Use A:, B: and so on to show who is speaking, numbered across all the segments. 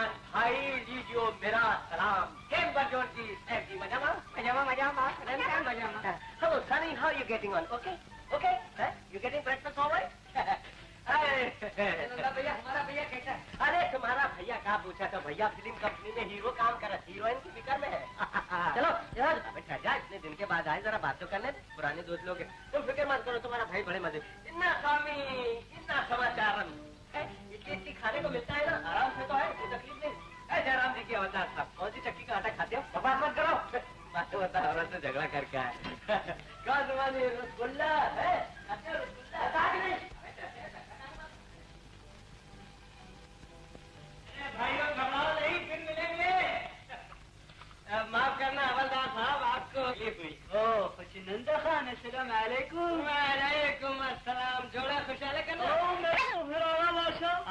A: मेहमान भाई लीजियो मेरा सलाम। केम बजोर जी साहब जी मजामा मजामा मजामा मजामा। Hello Sunny, how are you getting on? Okay? Okay? You getting breakfast all right? भैया हमारा भैया कैसा है? अरे तुम्हारा भैया क्या पूछा था भैया फिल्म कंपनी में हीरो काम कर रहा है, हीरोइन की फिक्र में है। चलो यार बैठा जा, इतने दिन के बाद आए जरा बात तो करने दे, पुराने दोस्त लोग हैं। तुम फिक्र मत करो, तुम्हारा भाई बड़े मजे। इतना स्वामी इतना समाचार इतनी खाने को मिलता है ना, आराम से तो है, कोई तकलीफ नहीं। जयराम जी की अवतार साहब कौन सी चक्की का आटा खाते हो? बात मत करो, बात बता औरत से झगड़ा करके आए। कौन तुम्हारी रसगुल्ला है? अच्छा रसगुल्ला भाइयों घबराओ नहीं, फिर मिलेंगे। माफ करना हवलदार साहब, आपको तकलीफ हुई। ओह खुशनंदा खान, अस्सलाम वालेकुम। वालेकुम अस्सलाम। जोड़ा खुशहाल करना।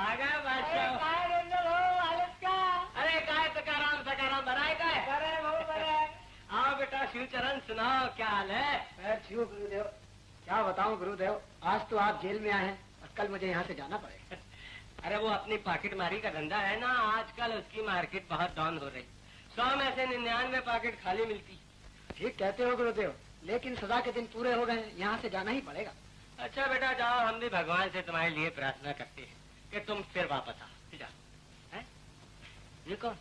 A: आगा बादशाह। अरे काय सकाराम बनाए काय। आओ बेटा शिवचरण सुनाओ क्या हाल है?
B: शिव गुरुदेव क्या बताऊं गुरुदेव, आज तो आप जेल में आए हैं और कल मुझे यहाँ से जाना पड़ेगा।
A: अरे वो अपनी पॉकेट मारी का धंधा है ना, आजकल उसकी मार्केट बहुत डाउन हो रही। 100 में से 99 पॉकेट खाली मिलती।
B: ठीक कहते हो गुरुदेव, लेकिन सजा के दिन पूरे हो गए, यहाँ से जाना ही पड़ेगा।
A: अच्छा बेटा जाओ, हम भी भगवान से तुम्हारे लिए प्रार्थना करते हैं कि तुम फिर वापस आओ। जाओ। हैं? ये कौन?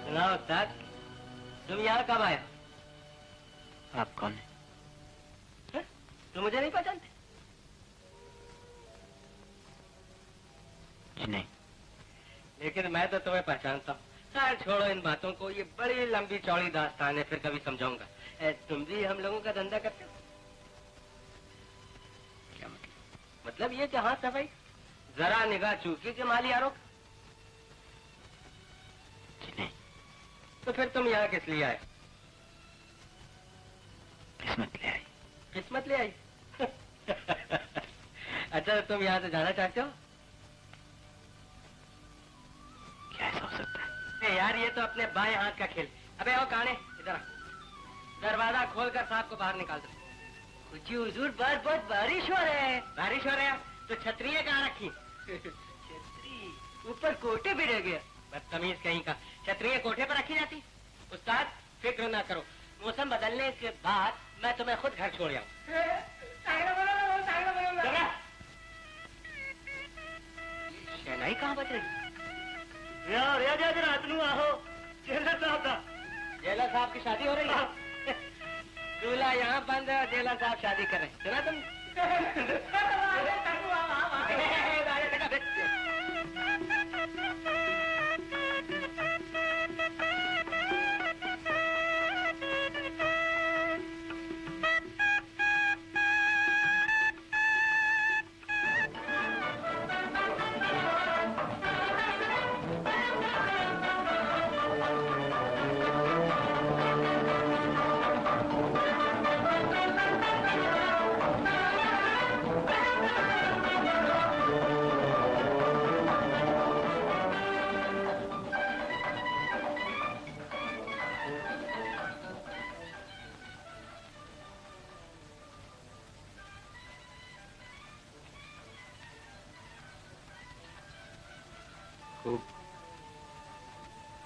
A: सुनाओ उस्ताद, तुम यहाँ कब आए?
C: आप कौन है?
A: तुम मुझे नहीं पहचानते?
C: नहीं,
A: लेकिन मैं तो तुम्हें पहचानता हूँ। खैर छोड़ो इन बातों को, ये बड़ी लंबी चौड़ी दास्तान है, फिर कभी समझाऊंगा। तुम भी हम लोगों का धंधा करते हो?
C: क्या मतलब?
A: मतलब ये जहाँ सफाई जरा निगाह चूकी कि माली आरोप।
C: नहीं।
A: तो फिर तुम यहाँ किस लिए आए?
C: किस्मत ले आई।
A: किस्मत ले आई? अच्छा तो तुम यहाँ से जाना चाहते हो?
C: क्या ऐसा हो सकता है?
A: यार ये तो अपने बाएं हाथ का खेल। अबे आओ काने इधर, दरवाजा खोलकर साहब को बाहर निकाल दो। कुछ हुजूर बहुत बारिश हो रहा है। बारिश हो रहा है तो छतरियाँ कहाँ रखी? छतरी ऊपर कोटे भी रह गया। बदतमीज कहीं का, छतरियाँ कोठे पर रखी जाती। उस्ताद फिक्र ना करो, मौसम बदलने के बाद मैं तुम्हें खुद घर छोड़ आऊँ। शहनाई कहाँ बच रही? रात नू आहो, जेलर साहब की शादी हो रही है। दूल्हा यहाँ बंद है, जेलर साहब शादी कर रहे हैं। सुना तुम?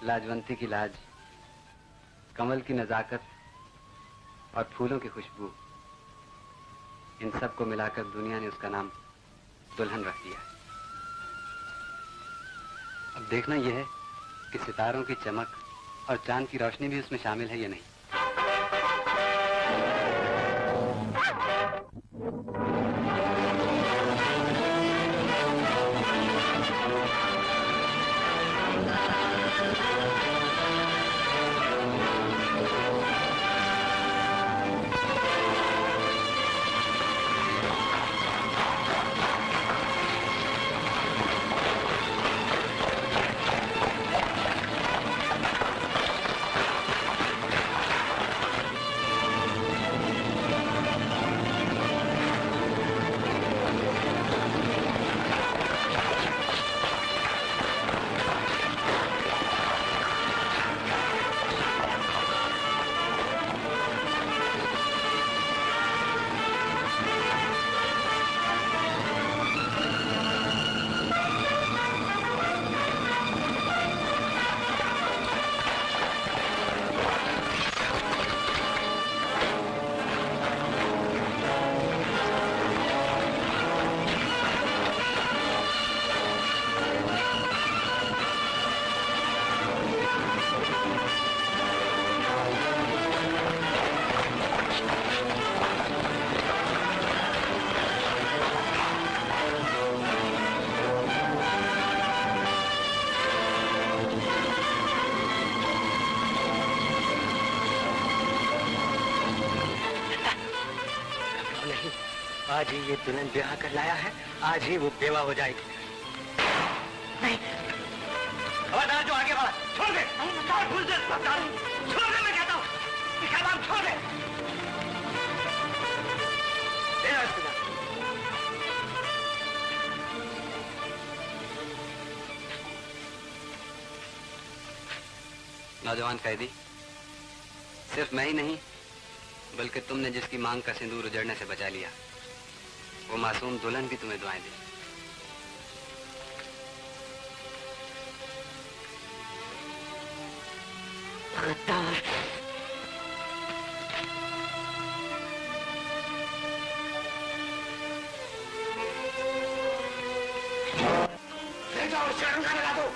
D: लाजवंती की लाज, कमल की नजाकत और फूलों की खुशबू, इन सब को मिलाकर दुनिया ने उसका नाम दुल्हन रख दिया। अब देखना यह है कि सितारों की चमक और चांद की रोशनी भी उसमें शामिल है या नहीं।
A: आज ही ये दुल्हन ब्याह कर लाया है, आज ही वो बेवा हो जाएगी। नहीं, खबरदार जो आगे बढ़ा, छोड़ दे, छोड़ दे, छोड़ दे, मैं कहता हूँ, छोड़ दे।
D: नौजवान कैदी, सिर्फ मैं ही नहीं बल्कि तुमने जिसकी मांग का सिंदूर उजड़ने से बचा लिया, वो मासूम दुल्हन भी तुम्हें दुआएं दे।
A: ले जाओ, शर्म लगा दो।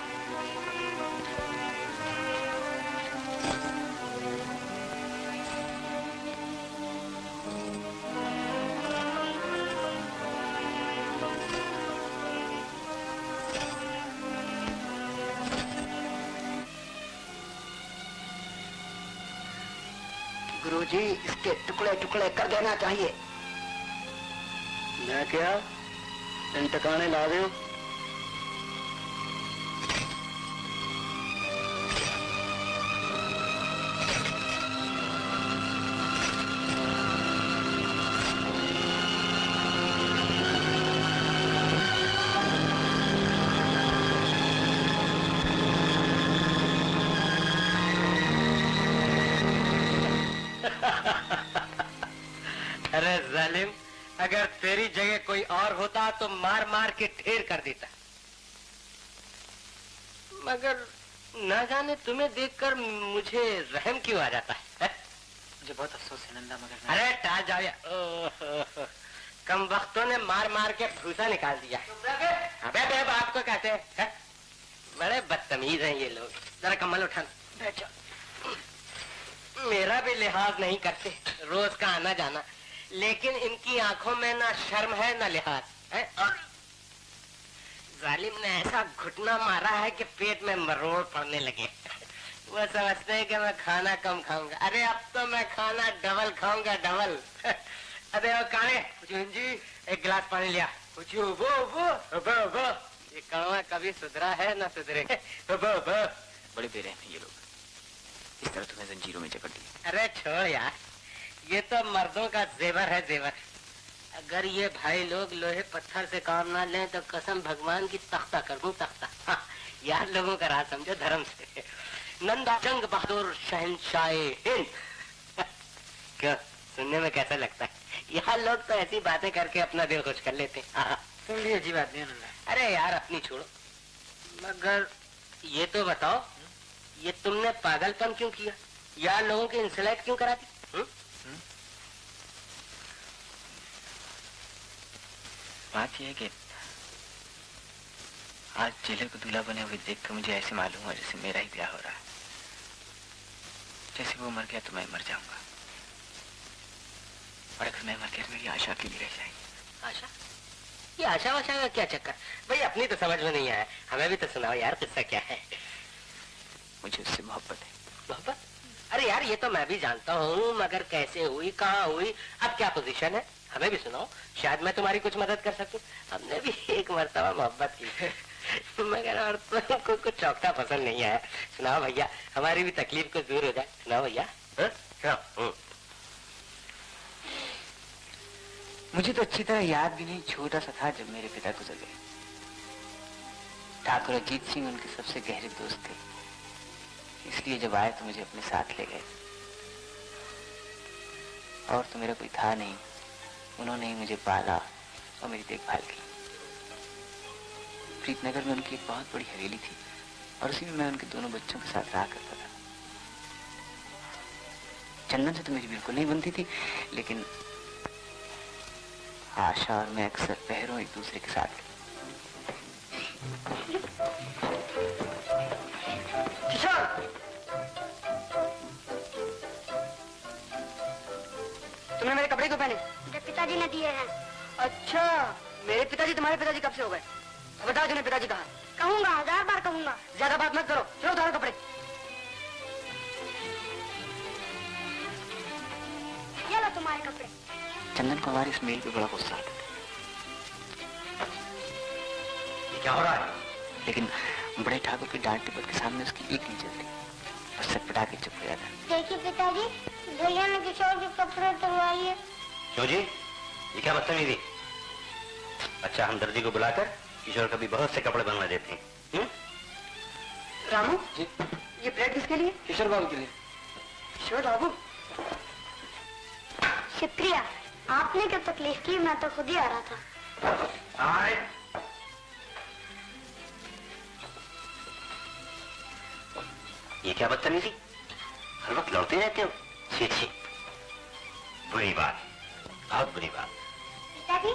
B: गुरुजी, इसके टुकड़े टुकड़े कर देना चाहिए।
A: मैं क्या इन टकाने ला दो। अरे जालिम, अगर तेरी जगह कोई और होता तो मार मार के ढेर कर देता, मगर न जाने तुम्हें देखकर मुझे रहम क्यों आ जाता है?
C: मुझे बहुत अफसोस है नंदा, मगर
A: अरे टाल जाओ यार, कम वक्तों ने मार मार के भूसा निकाल दिया। अबे बे बाप को कहते हैं, बड़े बदतमीज हैं ये लोग। जरा कम्बल उठा, मेरा भी लिहाज नहीं करते, रोज का आना जाना, लेकिन इनकी आंखों में ना शर्म है ना लिहाज है। जालिम ने ऐसा घुटना मारा है कि पेट में मरोड़ पड़ने लगे। वो समझते हैं कि मैं खाना कम खाऊंगा। अरे अब तो मैं खाना डबल खाऊंगा, डबल। अरे वो काने जी, एक गिलास पानी लिया। वो ये कौवा कभी सुधरा है ना सुधरे।
C: बड़े बेरहम हैं ये लोग, इस तरह तुम्हें जंजीरों में जकड़ दिया।
A: अरे छोड़ यार, ये तो मर्दों का जेवर है, जेवर। अगर ये भाई लोग लोहे पत्थर से काम ना लें तो कसम भगवान की तख्ता कर दूं, तख्ता। हाँ, यार लोगों का राज समझो धर्म से। नंदा जंग बहादुर शहंशाह हिंद। क्यों, सुनने में कैसा लगता है? यहाँ लोग तो ऐसी बातें करके अपना दिल खुश कर लेते हैं।
B: सुन ली अच्छी बात नहीं नंदा।
A: अरे यार अपनी छोड़ो, मगर ये तो बताओ, ये तुमने पागलपन क्यों किया? यार लोगों की इंसल्ट क्यों करा दी?
C: बात यह है कि आज जेलर को दूल्हा बने हुए देखकर मुझे ऐसे मालूम हुआ जैसे मेरा ही ब्याह हो रहा है। जैसे वो मर गया तो मैं मर जाऊंगा, और अगर मैं मर गया तो मेरी आशा के लिए रह जाएगी।
A: आशा? ये आशा वाशा का क्या चक्कर? भाई अपनी तो समझ में नहीं आया, हमें भी तो सुनाओ यार, किस्सा क्या है?
C: मुझे उससे मोहब्बत है।
A: मोहब्बत? अरे यार ये तो मैं भी जानता हूँ, मगर कैसे हुई, कहाँ हुई, अब क्या पोजीशन है, हमें भी सुनाओ, शायद मैं तुम्हारी कुछ मदद कर सकूं। हमने भी एक मर्तबा मोहब्बत की मगर और तुमको कुछ चौकता पसंद नहीं आया। सुनाओ भैया, हमारी भी तकलीफ को दूर हो जाए। सुनाओ भैया।
C: मुझे तो अच्छी तरह याद भी नहीं, छोटा सा था जब मेरे पिता गुजर गए। ठाकुर अजीत सिंह उनके सबसे गहरे दोस्त थे, इसलिए जब आए तो मुझे अपने साथ ले गए। और तो मेरा कोई था नहीं, उन्होंने ही मुझे पाला और मेरी देखभाल की। प्रीतनगर में उनकी एक बहुत बड़ी हवेली थी और उसी में मैं उनके दोनों बच्चों के साथ रहा करता था। चंदन से तो मेरी बिल्कुल नहीं बनती थी, लेकिन आशा और मैं अक्सर पहरों एक दूसरे के साथ।
B: तुमने मेरे कपड़े क्यों पहने?
E: जब पिताजी ने दिए हैं।
B: अच्छा, मेरे पिताजी तुम्हारे पिताजी कब से हो गए? बताओ जिन्हें पिताजी कहा।
E: कहूंगा, 1000 बार कहूंगा।
B: ज्यादा बात मत करो, चलो उतारो कपड़े।
E: ये लो तुम्हारे कपड़े।
C: चंदन को हमारे इस मेल पे बड़ा गुस्सा आता था।
A: क्या हो रहा है?
C: लेकिन बड़े ठाकुर की डांट टिपट के सामने उसकी एक नहीं चलती, बस सटपटा के चुप हो जाता।
E: देखिए पिताजी, भैया ने किशोर के कपड़े उतरवा लिए।
A: क्यों जी? ये क्या बदतमीजी? अच्छा, हम दर्जी को बुलाकर किशोर का भी बहुत से कपड़े बनवा देते हैं।
B: रामू
C: जी?
B: ये प्लेट किसके लिए?
C: किशोर बाबू के लिए।
B: किशोर बाबू,
E: शुक्रिया, आपने क्या तकलीफ की, मैं तो खुद ही आ रहा था।
A: आए। ये क्या बदतमीजी? हर वक्त लड़ते रहते हो। छी छी, बुरी बात, बहुत बुरी बात।
E: पिताजी,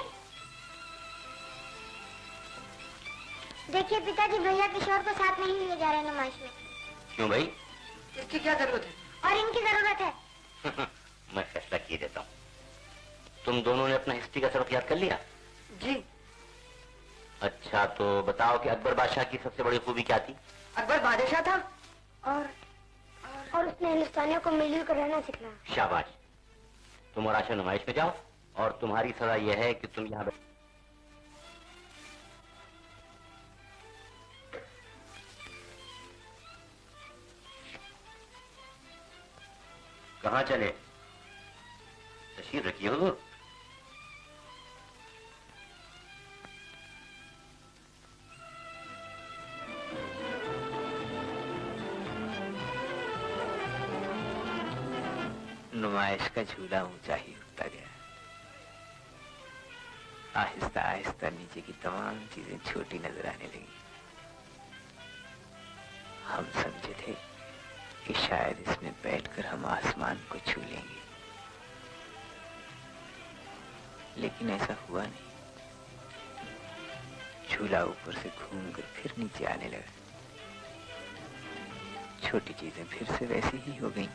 E: देखिए पिताजी, भैया किशोर को साथ नहीं ले जा रहे नुमाइश में।
A: क्यों भाई?
B: इसकी क्या जरूरत है?
E: और इनकी जरूरत है।
A: मैं फैसला किए देता हूँ। तुम दोनों ने अपना हिस्ट्री का सबक याद कर लिया?
B: जी।
A: अच्छा, तो बताओ कि अकबर बादशाह की सबसे बड़ी खूबी क्या थी?
B: अकबर बादशाह था और
E: उसने हिंदुस्तानियों को मिलजुल कर रहना सिखाया।
A: शाबाश। तुम और आशा नुमाइश में जाओ, और तुम्हारी सजा यह है कि तुम यहाँ कहाँ चले? तशरीफ रखिए हुजूर।
C: नुमाइश का झूला ऊंचा ही उठता गया। आहिस्ता आहिस्ता नीचे की तमाम चीजें छोटी नजर आने लगी। हम समझे थे कि शायद इसमें बैठकर हम आसमान को छू लेंगे, लेकिन ऐसा हुआ नहीं। झूला ऊपर से घूमकर फिर नीचे आने लगा। छोटी चीजें फिर से वैसी ही हो गईं।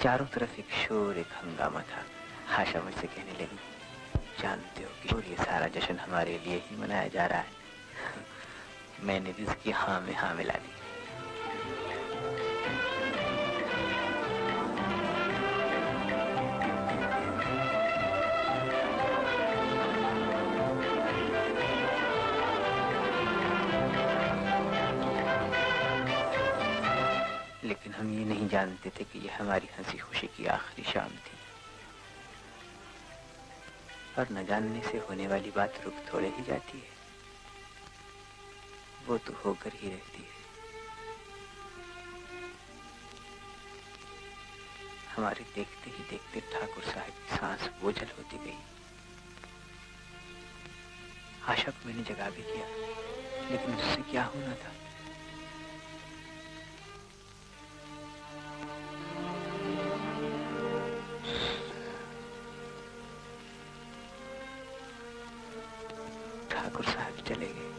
C: चारों तरफ एक शोर, एक हंगामा था। आशा मुझसे कहने लगी, जानते हो कि ये सारा जश्न हमारे लिए ही मनाया जा रहा है। मैंने भी उसकी हाँ में हाँ मिला दी। लेकिन हम ये नहीं जानते थे कि यह हमारी हंसी खुशी की आखिरी शाम थी, और न जानने से होने वाली बात रुक थोड़े ही जाती है, वो तो होकर ही रहती है। हमारे देखते ही देखते ठाकुर साहब की सांस बोझल होती गई। आशा को मैंने जगा भी दिया, लेकिन उससे क्या होना था? ठाकुर साहब चले गए।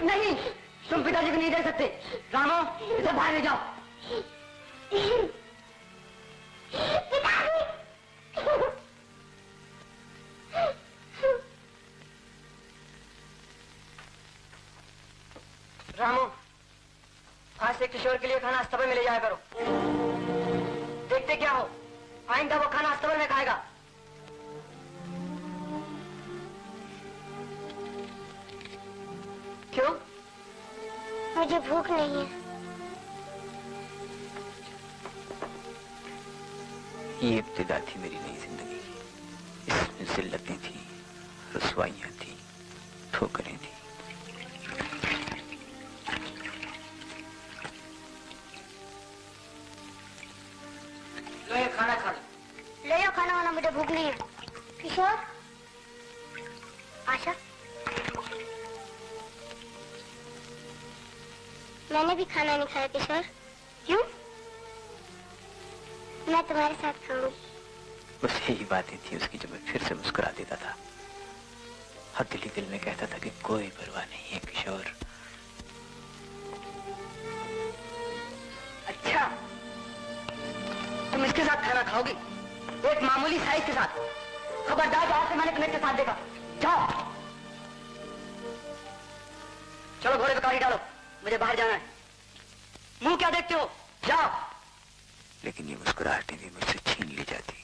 B: नहीं, तुम पिताजी को नहीं दे सकते। रामो, इसे बाहर ले जाओ। रामो, आज से किशोर के लिए खाना अस्तबल में ले जाया करो। देखते क्या हो, आइंदा वो खाना अस्तबल में खाएगा। क्यों?
E: मुझे भूख नहीं है।
C: ये इब्तिदा थी मेरी नई जिंदगी की। इसमें जिल्लतें थी, रुसवाइयां थी, ठोकरें थी।
B: लो ये खाना खा लो।
E: ले जाओ खाना वाना, मुझे भूख नहीं है। किशोर, आशा, मैंने भी खाना नहीं खाया किशोर। क्यों? मैं तुम्हारे साथ खाऊंगी।
C: बस यही बातें थी उसकी जो मैं फिर से मुस्कुरा देता था और दिल ही दिल में कहता था कि कोई परवाह नहीं है किशोर।
B: अच्छा, तुम इसके साथ खाना खाओगी? एक मामूली साइज के साथ? खबरदार, आज से मैंने तुम्हें इसके साथ देखा। जाओ, चलो घोड़े पे गाड़ी डालो, मुझे बाहर जाना है। मुंह क्या देखते हो? जाओ।
C: लेकिन ये मुस्कुराहटें भी मुझसे छीन ली जाती।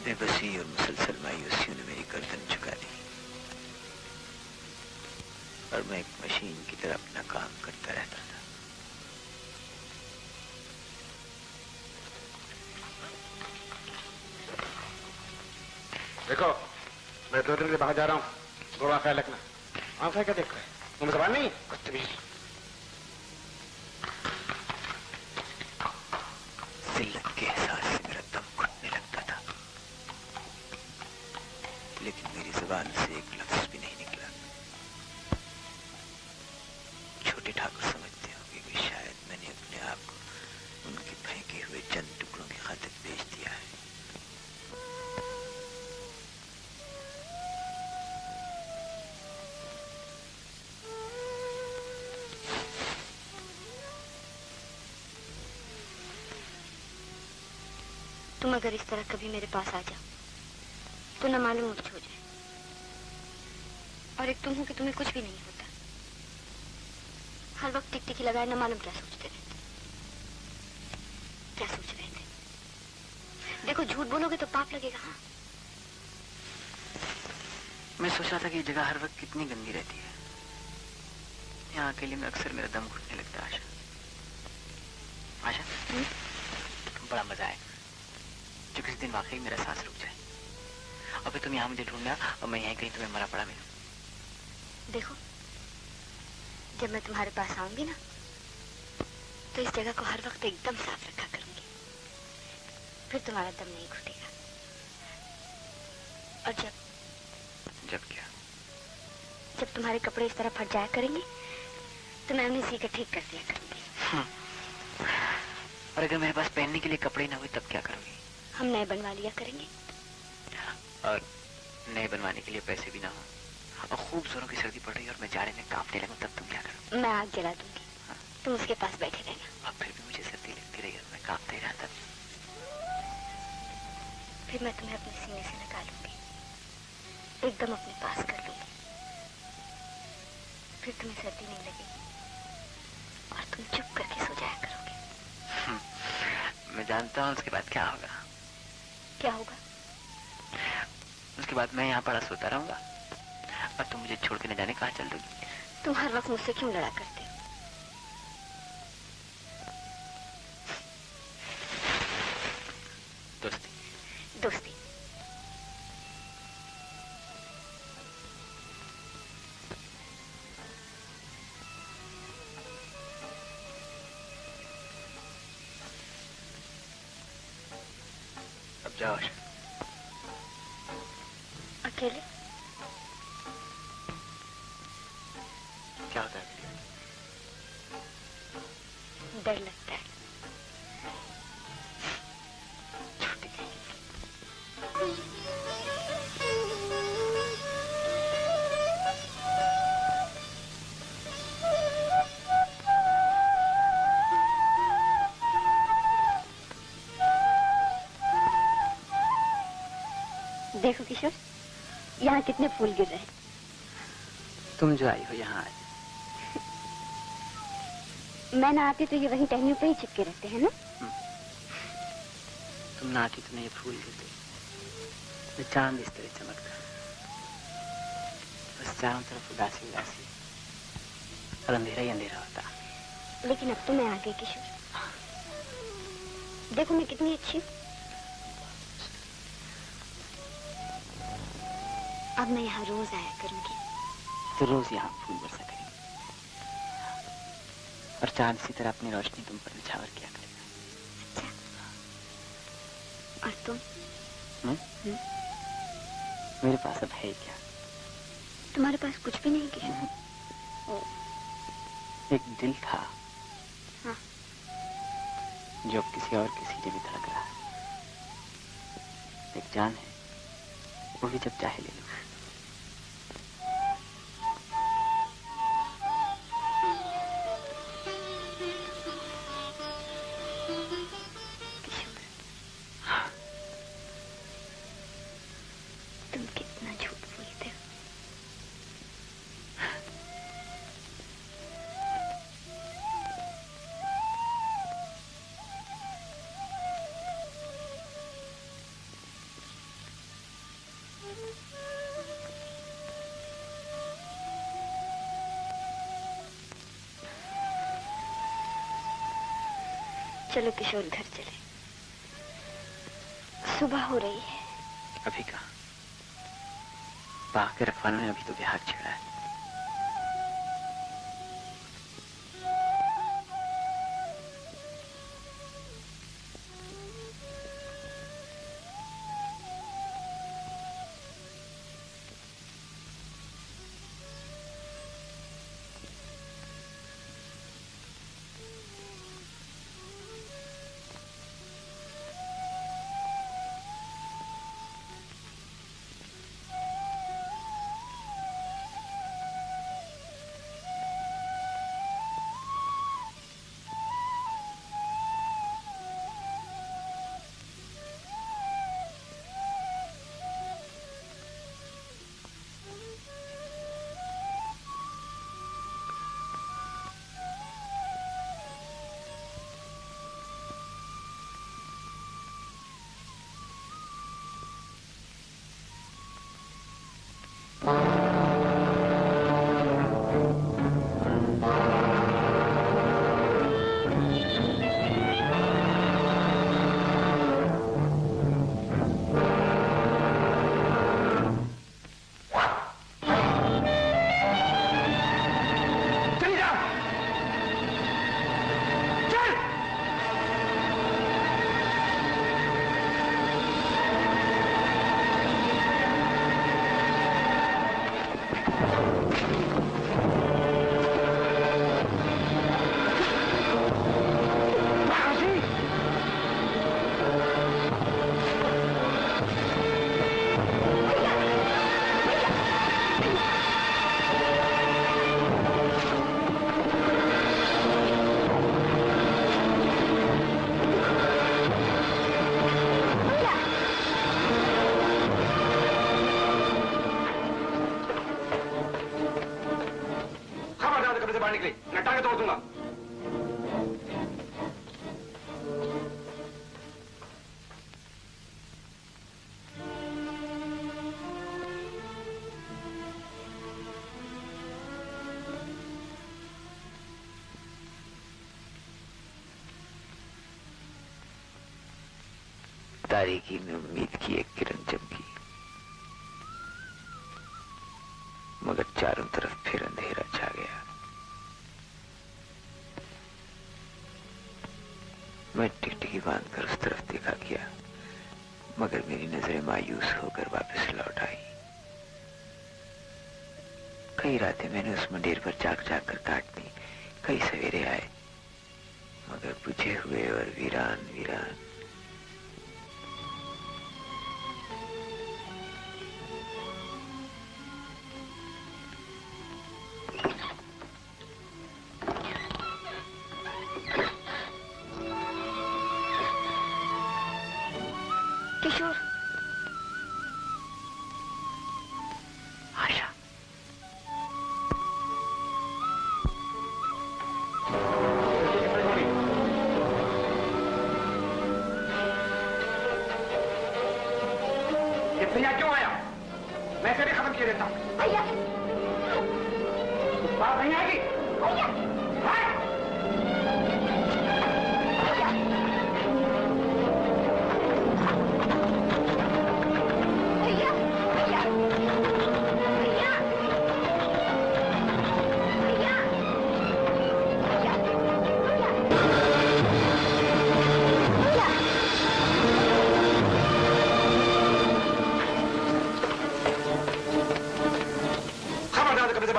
C: बेबसी और मुसलसल मायूसियों ने मेरी गर्दन झुका दी और मैं एक मशीन की तरह अपना काम करता रहता था।
F: देखो, मैं 2 दिन के बाहर जा रहा हूँ, थोड़ा ख्याल रखना। आंखें क्या देख रहे हैं? तुम्हें जबान नहीं?
C: जिल्लत के एहसास से मेरा दम घुटने लगता था, लेकिन मेरी जुबान से एक लफ्ज भी नहीं निकला। छोटे ठाकुर समझते होंगे कि शायद मैंने अपने आप को उनके फेंके हुए चंद टुकड़ों की खातिर बेच दिया है।
E: तुम अगर इस तरह कभी मेरे पास आ जाओ तो न मालूम मुझे हो जाए, और एक तुम हो कि तुम्हें कुछ भी नहीं होता। हर वक्त टिकटिकी लगाए न मालूम क्या सोचते रहते, क्या सोच रहे थे। देखो, झूठ बोलोगे तो पाप लगेगा। हाँ,
C: मैं सोच रहा था कि ये जगह हर वक्त कितनी गंदी रहती है। यहाँ अकेले में अक्सर मेरा दम घुटने लगता है। आशा, आशा, बड़ा मजा आएगा जो किसी दिन वाकई मेरा सांस रुक जाए और फिर तुम यहाँ मुझे ढूंढना और मैं यहीं कहीं तुम्हें मरा पड़ा मिलूं।
E: देखो, जब मैं तुम्हारे पास आऊंगी ना तो इस जगह को हर वक्त एकदम साफ रखा करूंगी, फिर तुम्हारा दम नहीं घुटेगा। और जब
C: क्या?
E: जब तुम्हारे कपड़े इस तरह फट जाया करेंगे तो मैं उन्हें सीकर ठीक कर दिया करूंगी।
C: और अगर मेरे पास पहनने के लिए कपड़े ना हुए तब क्या करोगी?
E: हम नए बनवा लिया करेंगे।
C: और नए बनवाने के लिए पैसे भी ना हो और खूब जोरों की सर्दी पड़ रही और मैं जाड़े में कांपने लगूं तब तुम क्या करोगे?
E: मैं आग जला दूंगी। हाँ। तुम उसके पास बैठे रहना।
C: और फिर भी मुझे सर्दी लगती रही और मैं कांपते रहता।
E: फिर मैं तुम्हें अपने सीने से लगा लूंगी, एकदम अपने पास कर लूंगी। फिर तुम्हें सर्दी नहीं लगेगी और तुम चुप करके सो जाया करोगे।
C: मैं जानता हूँ उसके बाद क्या होगा।
E: क्या होगा?
C: उसके बाद मैं यहाँ पड़ा सोता रहूंगा और तुम मुझे छोड़ के न जाने कहाँ चल दोगी।
E: तुम हर वक्त मुझसे क्यों लड़ा करते हो?
C: दोस्ती।
E: दोस्ती।
C: अब जाओ।
E: अकेले?
C: क्या होता है?
E: डर लगता है। देखो किशोर, यहाँ कितने फूल गिर रहे हैं।
C: तुम जो आई हो यहाँ आज।
E: मैं ना आती तो ये वहीं टहनियों पे ही चिपके रहते हैं ना।
C: तुम ना आती तो नहीं ये फूल गिरते, मैं चांद इस तरह चमकता। बस चारों तरफ उदासी उदासी और अंधेरा ही अंधेरा होता।
E: लेकिन अब तो मैं आ गई किशोर। देखो मैं कितनी अच्छी हूँ। अब मैं यहाँ रोज आया करूंगी
C: तो रोज यहाँ फूल बरसा करेंगे और चांद इसी तरह अपनी रोशनी तुम पर निछावर किया करेगा।
E: अच्छा। और तुम?
C: मेरे पास अब है क्या?
E: तुम्हारे पास कुछ भी नहीं किया?
C: एक दिल था।
E: हाँ।
C: जो अब किसी और की सीने में धड़क रहा है। एक जान है, वो भी जब चाहे ले लो।
E: तुम कितना झूठ बोलते हो। चलो किशोर, घर चले। सुबह हो रही है।
C: अभी कहाँ? बाग के रखवालों ने अभी तो बिहार छेड़ा है। तारीकी में उम्मीद की एक किरण चमकी, मगर चारों तरफ फिर अंधेरा छा गया। मैं टिकटिकी बांधकर उस तरफ देखा किया, मगर मेरी नजरें मायूस होकर वापस लौट आई। कई रातें मैंने उस मंदिर पर जाग जाग कर काट दी, कई सवेरे आए, मगर बुझे हुए और वीरान वीरान।
E: किशोर,
C: आशा,
F: ये भैया क्यों आया? मैं इसे भी खत्म किए देता हूँ।
E: भैया,
F: बात नहीं आएगी।
E: भैया, भैया, भैया, भैया,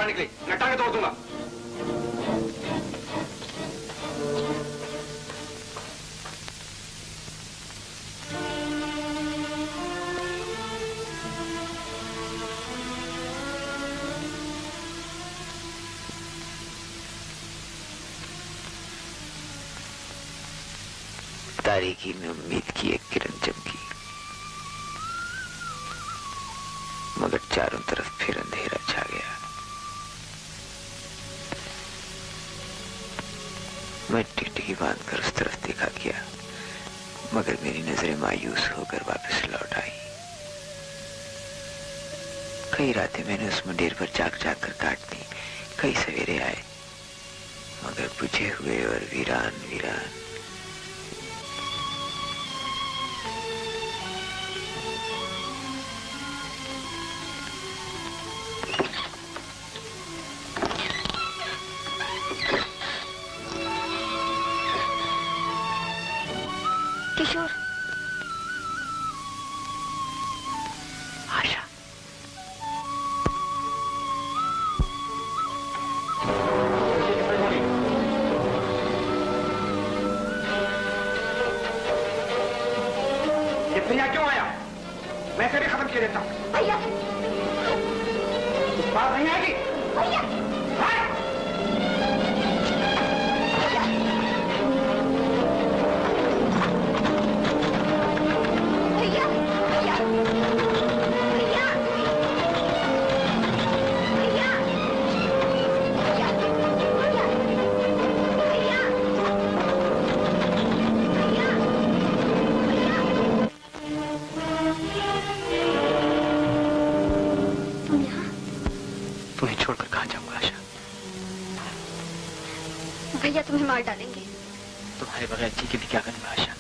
F: बाहर निकली, मैं टांगे तोड़ दूंगा।
C: तारीकी में उम्मीद की एक किरण चमकी, मगर चारों तरफ फिर अंधेरा छा गया। मैं टिकटिकी बांधकर उस तरफ देखा किया, मगर मेरी नजरें मायूस होकर वापस लौट आई। कई रातें मैंने उस मंदिर पर जाग जाग कर काट दी, कई सवेरे आए, मगर बुझे हुए और वीरान वीरान।
E: किशोर,
C: आशा,
F: ये दुनिया क्यों आया? मैं इसे भी खत्म किए देता हूँ।
E: भैया,
F: बात नहीं आएगी।
E: भैया,
C: तुम्हें छोड़कर कहाँ जाऊंगा आशा?
E: भैया तुम्हें मार डालेंगे।
C: तुम्हारे बगैर जी के भी क्या करूंगा आशा?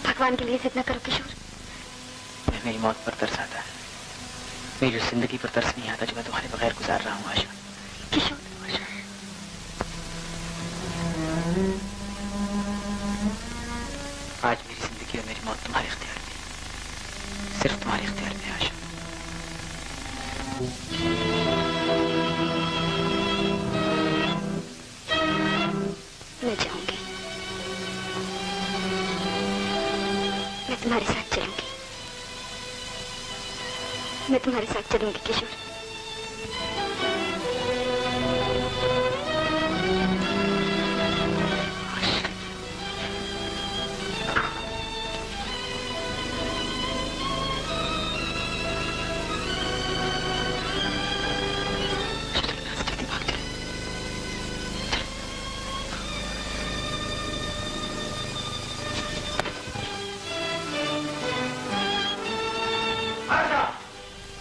E: भगवान के लिए जिद न करो किशोर।
C: मैं मेरी मौत पर तरस आता है, मेरी जिंदगी पर तरस नहीं आता जो मैं तुम्हारे बगैर गुजार रहा हूँ आशा।
E: किशोर,
C: आशा, आज मेरी जिंदगी और मेरी मौत तुम्हारे इख्तियार में है, सिर्फ तुम्हारे इख्तियार में है आशा।
E: मैं जाऊंगी, मैं तुम्हारे साथ चलूंगी, मैं तुम्हारे साथ चलूंगी किशोर।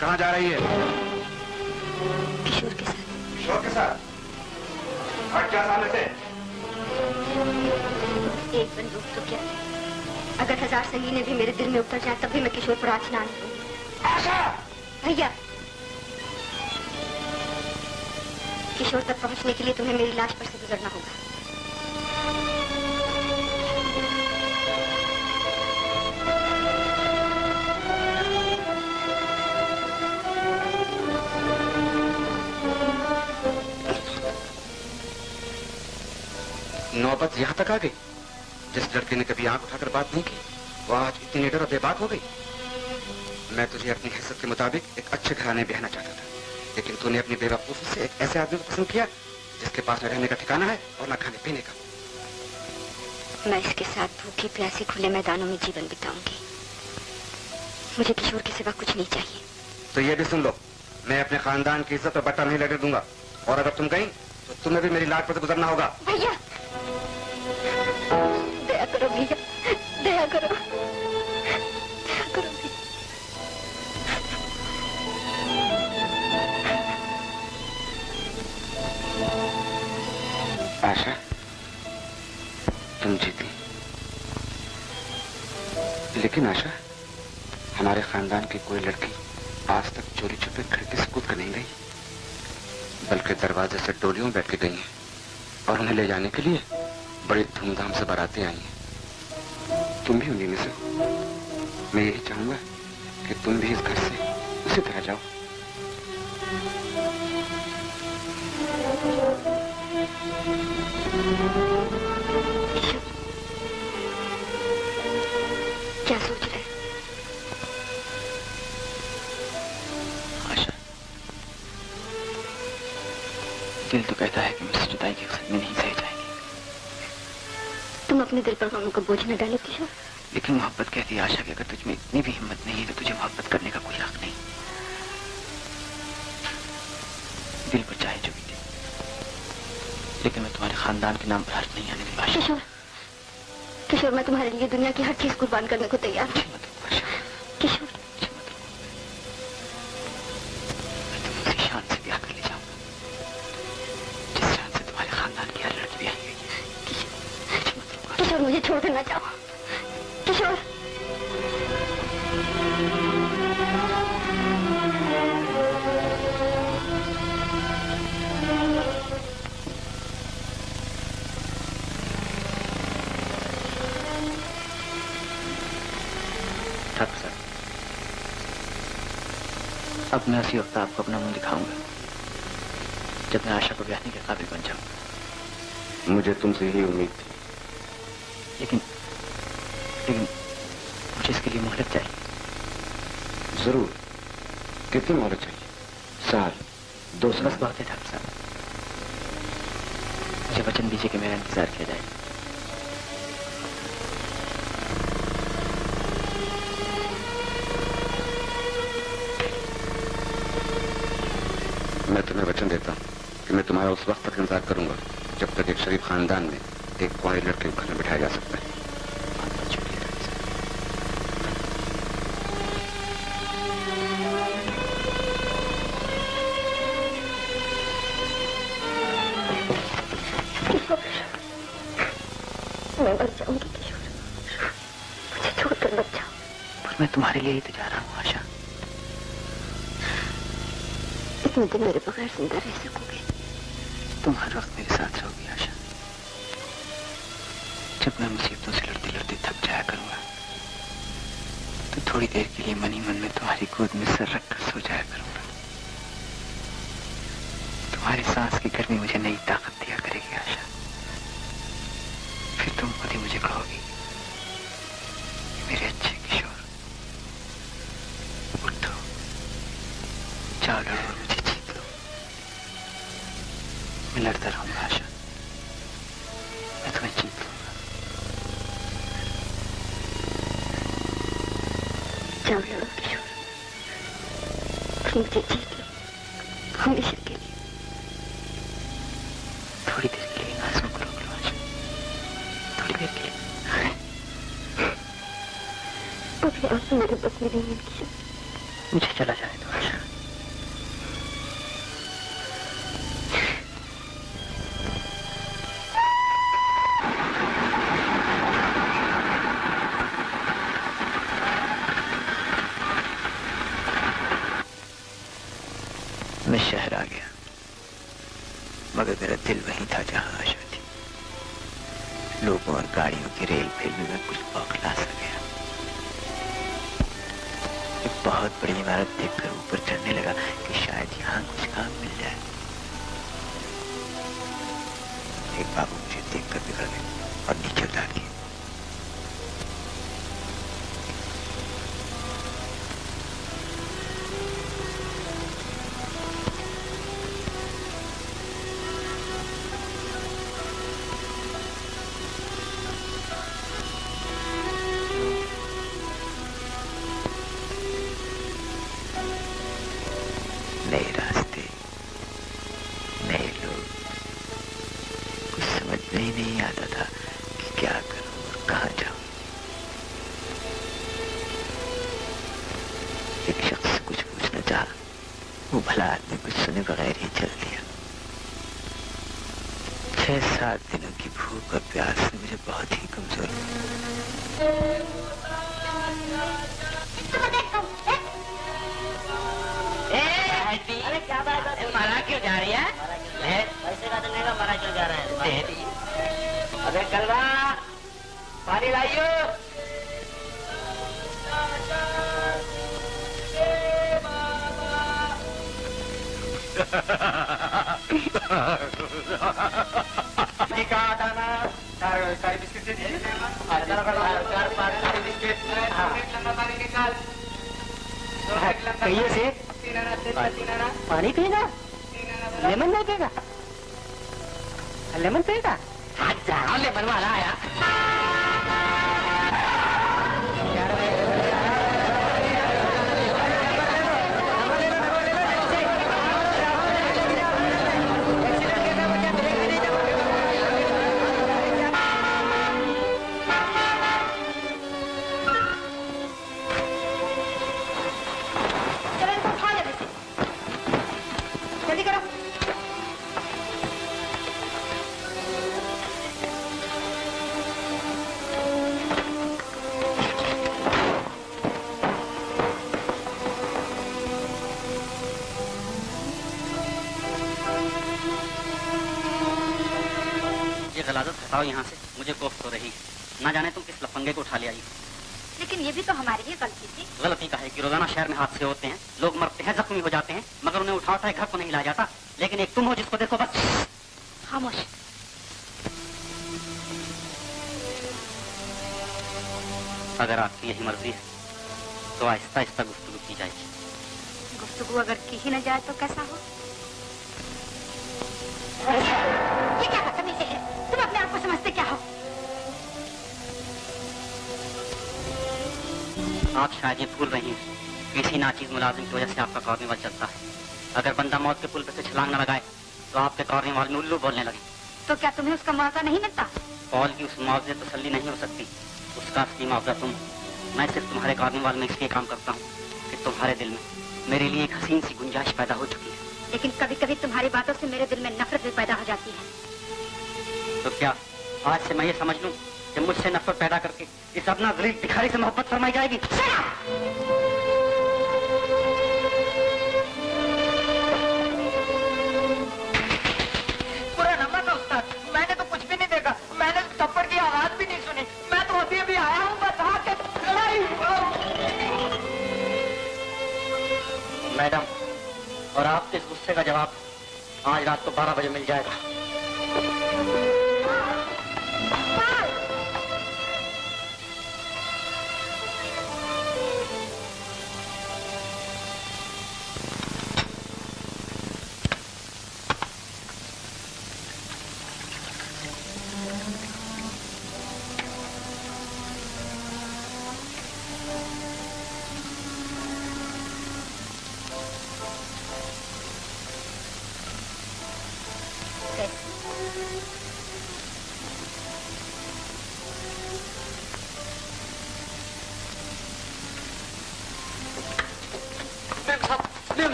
F: कहाँ जा रही है?
E: किशोर के साथ।
F: किशोर के साथ? हट जा सामने से।
E: एक बंदूक तो क्या, अगर 1000 संगीने भी मेरे दिल में उतर जाए तब भी मैं किशोर पर आँच ना आने दूंगी।
F: आशा!
E: भैया, किशोर तक पहुंचने के लिए तुम्हें मेरी लाश पर से गुजरना होगा।
F: नौबत यहाँ तक आ गई। जिस लड़के ने कभी आंख उठाकर बात नहीं की, वो आज इतनी निडर और बेबाक हो गई। मैं तुझे अपनी हैसियत के मुताबिक एक अच्छे घराने में ब्याहना चाहता था, लेकिन तूने अपनी बेवकूफी से एक ऐसे आदमी को पसंद किया जिसके पास न रहने का ठिकाना है और न खाने पीने का।
E: मैं इसके साथ भूखी प्यासी खुले मैदानों में जीवन बिताऊंगी। मुझे किशोर के सिवा कुछ नहीं चाहिए।
F: तो ये भी सुन लो, मैं अपने खानदान की इज्जत और बट्टा नहीं लगने दूंगा, और अगर तुम गई तो तुम्हें भी मेरी लाट पर से गुजरना होगा।
E: भैया, दया करो भैया, दया करो, दया करो भैया।
F: आशा, तुम जीती, लेकिन आशा, हमारे खानदान की कोई लड़की आज तक चोरी छुपे खिड़की से कूद कर नहीं गई, बल्कि दरवाजे से डोलियों में बैठ के गई हैं, और उन्हें ले जाने के लिए बड़ी धूमधाम से बारातें आई हैं। तुम भी उन्हीं में से हो। मैं यही चाहूंगा कि तुम भी इस घर से उसी तरह जाओ।
E: क्या सोच रहे?
C: आशा, दिल तो कहता है कि मुझसे जुदाई की सदमे नहीं सह जाएगी।
E: तुम अपने दिल पर गमों का बोझ न डालो किशोर।
C: लेकिन मोहब्बत कहती है आशा कि अगर तुझमें इतनी भी हिम्मत नहीं है तो तुझे मोहब्बत करने का कोई हक नहीं। दिल पर चाहे जो भी दे, लेकिन मैं तुम्हारे खानदान के नाम पर हर्ष नहीं आने दूंगा।
E: किशोर, किशोर, मैं तुम्हारे लिए दुनिया की हर चीज कुर्बान करने को तैयार हूँ। किशोर,
C: मैं तुम्हें उसी शान से ब्याह कर ले जाऊंगा जिस शान से तुम्हारे खानदान की हर लड़की ब्याही हुई है।
E: किशोर, मुझे छोड़ देना चाहो। किशोर,
C: ठाकुर साहब, अब मैं उसी वक्त आपको अपना मुंह दिखाऊंगा जब मैं आशा को ब्याहने के काबिल बन जाऊंगा।
F: मुझे तुमसे ही उम्मीद थी।
C: लेकिन मुझे इसके लिए मोहलत चाहिए।
F: जरूर। कितनी मोहलत चाहिए? साल, 2 साल?
C: बस बहुत है ठाकुर साहब। मुझे वचन दीजिए कि मेरा इंतजार किया जाए।
F: मैं तुम्हें वचन देता हूँ कि मैं तुम्हारा उस वक्त तक इंतजार करूंगा जब तक एक शरीफ खानदान में एक कुंवारी लड़के को घर में बिठाया जा सकता है।
E: मैं मर जाऊंगी किशोर, मुझे छोड़कर मत जाओ।
C: पर मैं तुम्हारे लिए ही तो जा रहा हूँ आशा।
E: इतने दिन मेरे बगैर जिंदा रह सकोगे?
C: तुम हर वक्त मेरे साथ रहोगी आशा। जब मैं मुसीबतों से लड़ते लड़ते थक जाया करूंगा तो थोड़ी देर के लिए मन ही मन में तुम्हारी गोद में सर रखकर सो जाया करूंगा। तुम्हारी सांस की गर्मी मुझे नई ताकत दिया करेगी आशा। फिर तुम खुद ही मुझे कहोगी, मेरे अच्छे किशोर, उठो, जाओ लड़ो और मुझे जीत लो। मैं लड़ता रहूंगा आशा, मैं तुम्हें जीत लूंगा।
E: जाओ लड़ो किशोर, और मुझे जीत लो हमेशा के लिए।
C: थोड़ी देर के लिए आंसू को रोक लो आशा, थोड़ी देर के लिए।
E: अभी आंसू मेरे बस में नहीं है किशोर।
C: मुझे चला जाने दो आशा। मैं शहर आ गया, मगर मेरा दिल वहीं था जहां आशा थी। लोगों और गाड़ियों की रेल फेल में मैं कुछ बौखला सा गया। एक बहुत बड़ी इमारत देखकर ऊपर चढ़ने लगा कि शायद यहाँ कुछ काम मिल जाए। एक बाबू मुझे देखकर बिगड़ गए और नीचे उतार दिए। नए रास्ते, नए लोग, कुछ समझ में ही नहीं आता था कि क्या करूं और कहां जाऊं। एक शख्स से कुछ पूछना चाहा, वो भला आदमी कुछ सुने बगैर ही चल दिया। 6-7 दिनों की भूख और प्यास ने मुझे बहुत ही कमजोर किया।
B: अरे क्या बात है, मारा क्यों जा रही है? पैसे का देने का मारा क्यों जा रहा है? अबे कलवा, पानी लाइयो।
A: कहिए से पानी पिएगा? लेमन नहीं पिएगा? लेमन पिएगा? हाँ लेमन वाला आया।
B: हटाओ यहाँ से, मुझे कोफ्त हो रही है। ना जाने तुम किस लफंगे को उठा ले आई।
E: लेकिन ये भी तो हमारी ही गलती थी।
B: गलती का है कि रोजाना शहर में हादसे होते हैं, लोग मरते हैं, जख्मी हो जाते हैं, मगर उन्हें उठा उठाए घर को नहीं लाया जाता। लेकिन एक तुम हो जिसको देखो बस।
E: खामोश।
B: अगर आपकी यही मर्जी है तो आहिस्ता आहिस्ता गुफ्तगू की जाएगी।
E: गुफ्तगू अगर की ही न जाए तो कैसा हो? ये क्या बदतमीजी है? तुम अपने आप को समझते क्या हो?
B: आप शायद ये भूल रही हैं, किसी नाचीज मुलाजिम की वजह से आपका कार्निवल चलता है। अगर बंदा मौत के पुल पे से छलांग न लगाए तो आपके कार्निवल में उल्लू बोलने लगे।
E: तो क्या तुम्हें उसका मौका नहीं मिलता?
B: पॉल की उस मुआवजे तसल्ली नहीं हो सकती, उसका असली मुआवजा तुम। मैं सिर्फ तुम्हारे कार्निवल में इसलिए काम करता हूँ कि तुम्हारे दिल में मेरे लिए एक हसीन सी गुंजाइश पैदा हो चुकी है।
E: लेकिन कभी कभी तुम्हारी बातों से मेरे दिल में नफरत भी पैदा हो जाती है।
B: तो क्या आज से मैं ये समझ लूं कि मुझसे नफरत पैदा करके इस अपना गरीब भिखारी से मोहब्बत फरमाई जाएगी?
A: पूरा नंबर था उस्ताद, मैंने तो कुछ भी नहीं देखा, मैंने थप्पड़ की आवाज भी नहीं सुनी। मैं तो अभी अभी आया हूँ बस।
B: मैडम, और आपके इस गुस्से का जवाब आज रात को 12 बजे मिल जाएगा।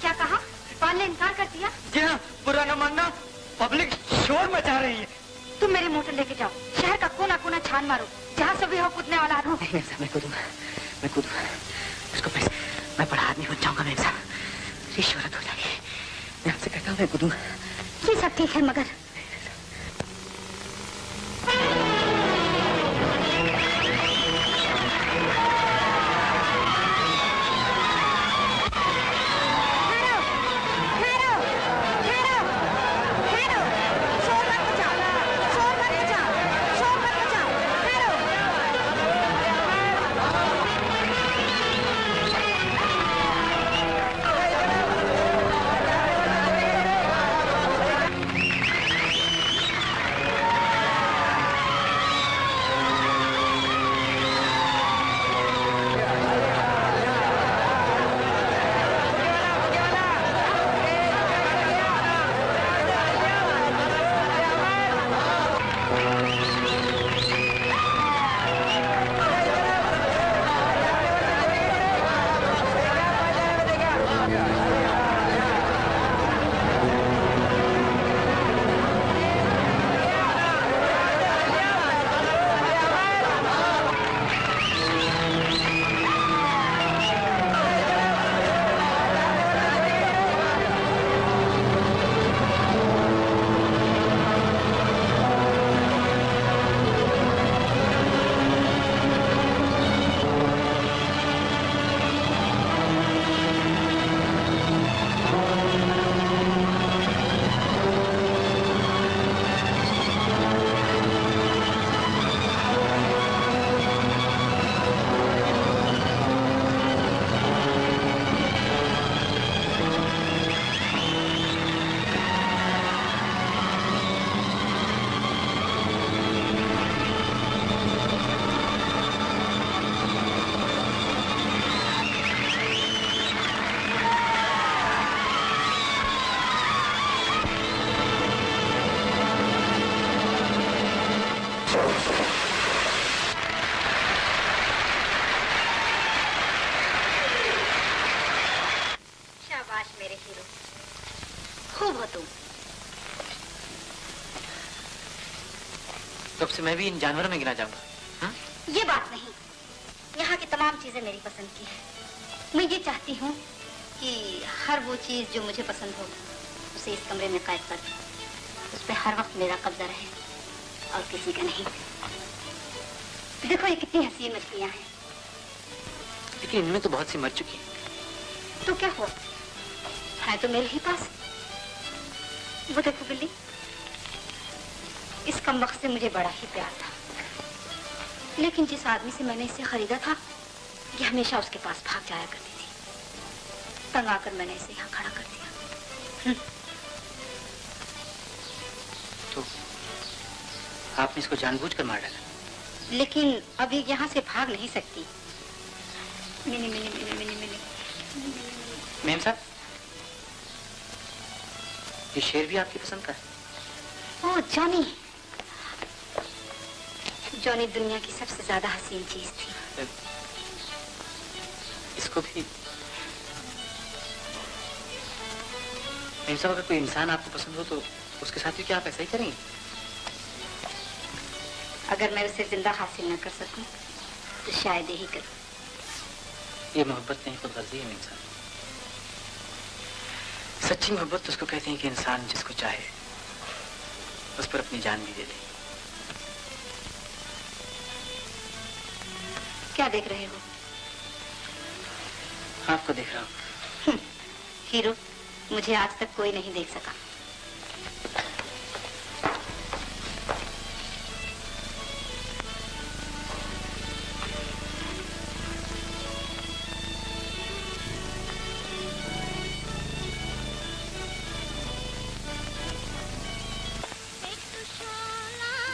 E: क्या कहा? पाल ने इनकार कर दिया?
A: जी हाँ, बुरा न मानना, पब्लिक शोर मचा रही है।
E: तुम मेरी मोटर लेके जाओ, शहर का कोना कोना छान मारो, जहाँ से भी हो कूदने वाला हो।
C: नहीं साहब, मैं कूदूंगा, मैं कूदूंगा। उसको मैं बड़ा आदमी बन जाऊंगा। मेरे साहब ये शोहरत हो जाएगी। मैं आपसे कहता हूँ मैं कूदूंगा।
E: ये सब ठीक है मगर
C: अब से मैं भी इन जानवरों में गिना जाऊंगा?
E: ये बात नहीं, यहाँ की तमाम चीजें मेरी पसंद की है। मैं ये चाहती हूँ कि हर वो चीज जो मुझे पसंद हो उसे इस कमरे में कैद कर दूं। उस पर हर वक्त मेरा कब्जा रहे और किसी का नहीं। देखो ये कितनी हसीन मछलियाँ हैं।
C: लेकिन इनमें तो बहुत सी मर चुकी हैं।
E: तो क्या हुआ, है तो मेरे ही पास। वो देखो बिल्ली, इस कमबख्त से मुझे बड़ा ही प्यार था, लेकिन जिस आदमी से मैंने इसे खरीदा था ये हमेशा उसके पास भाग जाया करती थी। तंग आकर मैंने इसे यहाँ खड़ा कर दिया।
C: तो आपने इसको जानबूझकर मार डाला?
E: लेकिन अब ये यहाँ से भाग नहीं सकती। Mini mini mini mini mini.
C: Ma'am साहब, ये शेर भी आपकी पसंद का है?
E: ओह जॉनी, जॉनी दुनिया की सबसे ज्यादा हसीन चीज थी।
C: इसको भी? मेम साहब, अगर कोई इंसान आपको पसंद हो तो उसके साथ भी क्या आप ऐसा ही करेंगे?
E: अगर मैं उसे जिंदा हासिल न कर सकूं तो शायद यही करूं।
C: ये मोहब्बत नहीं, खुदगर्जी है मेम साहब। सच्ची मोहब्बत तो उसको कहते हैं कि इंसान जिसको चाहे उस पर अपनी जान भी दे दे।
E: क्या देख रहे हो?
C: आपको देख रहा हूँ।
E: हीरो, मुझे आज तक कोई नहीं देख सका।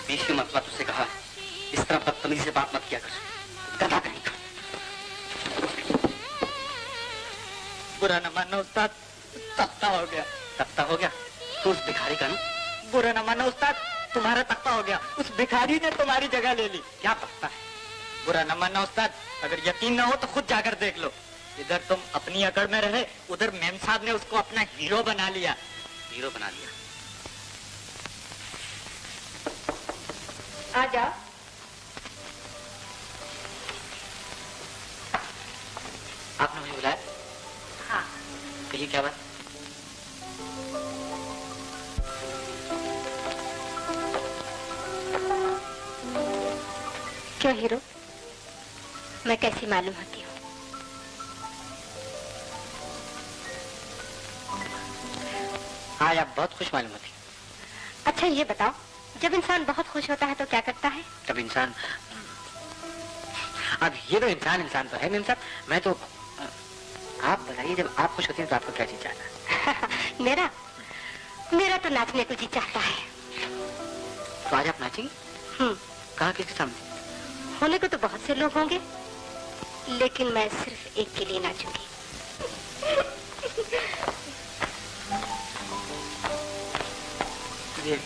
B: बीसी मतला तुझसे कहा इस तरह बदतमीजी से बात मत किया कर। गधा कहीं का। बुरा न मानो उस्ताद, तख्ता हो गया। तख्ता हो गया? तो उस भिखारी का ना? बुरा न मानो उस्ताद, तुम्हारा तख्ता हो गया। उस भिखारी ने तुम्हारी जगह ले ली। क्या तख्ता है? बुरा न मानो उस्ताद, अगर यकीन न हो तो खुद जाकर देख लो। इधर तुम अपनी अकड़ में रहे, उधर मेम साहब ने उसको अपना हीरो बना लिया। हीरो बना लिया?
E: आ जाओ।
C: आपने मुझे बुलाया?
E: हाँ।
C: कहिए क्या बात?
E: क्यों हीरो, मैं कैसी मालूम होती हूँ?
C: हाँ, आप बहुत खुश मालूम होती।
E: अच्छा ये बताओ, जब इंसान बहुत खुश होता है तो क्या करता है?
C: तब इंसान, अब ये तो इंसान तो है मेम साहब। मैं तो, आप बताइए, जब आप खुश होती हैं तो आपको क्या चीज चाहता है?
E: मेरा तो नाचने को जी चाहता है।
C: तो आज आप नाचेंगे? कहाँ, किसके सामने?
E: होने को तो बहुत से लोग होंगे, लेकिन मैं सिर्फ एक के लिए नाचूंगी।
C: ये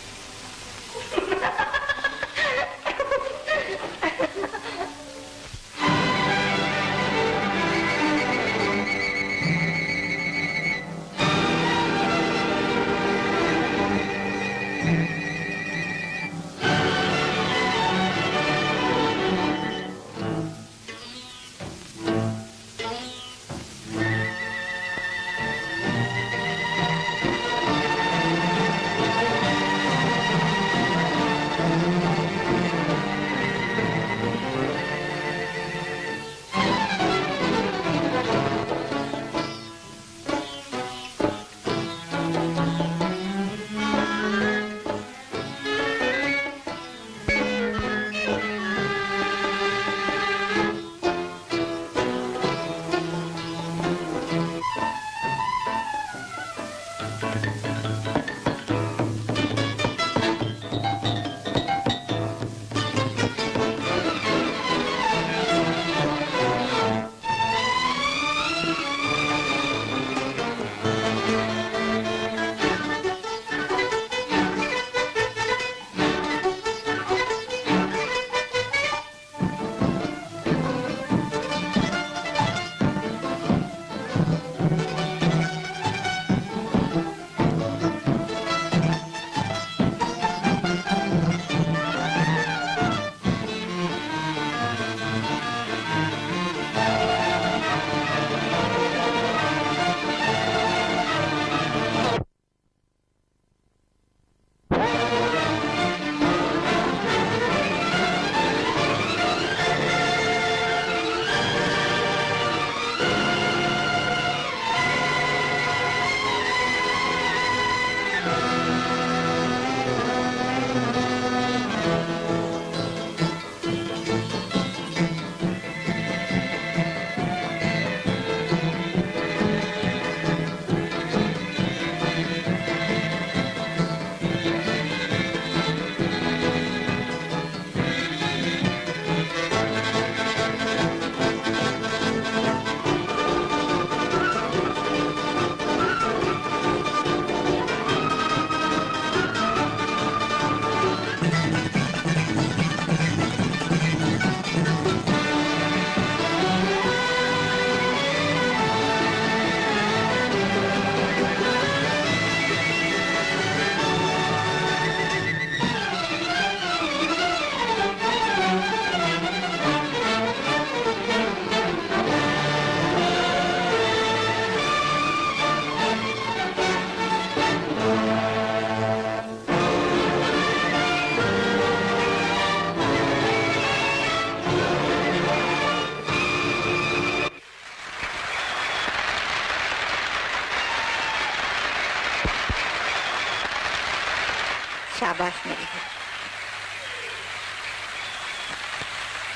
E: शाबाश मेरी है,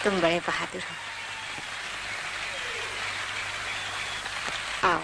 E: तुम बड़े बहादुर हो। आओ।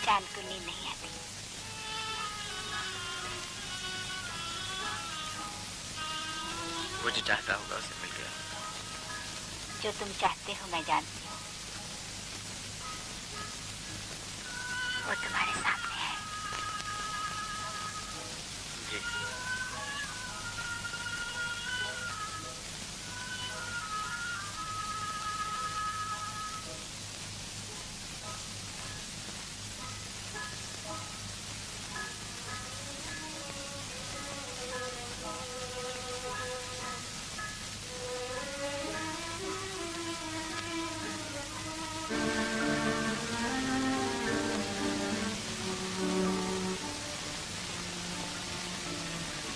E: चांद को नींद नहीं आती।
C: वो जो चाहता होगा उसे मिल गया।
E: जो तुम चाहते हो मैं जानती हूँ, वो तुम्हारे सामने है।
C: जी।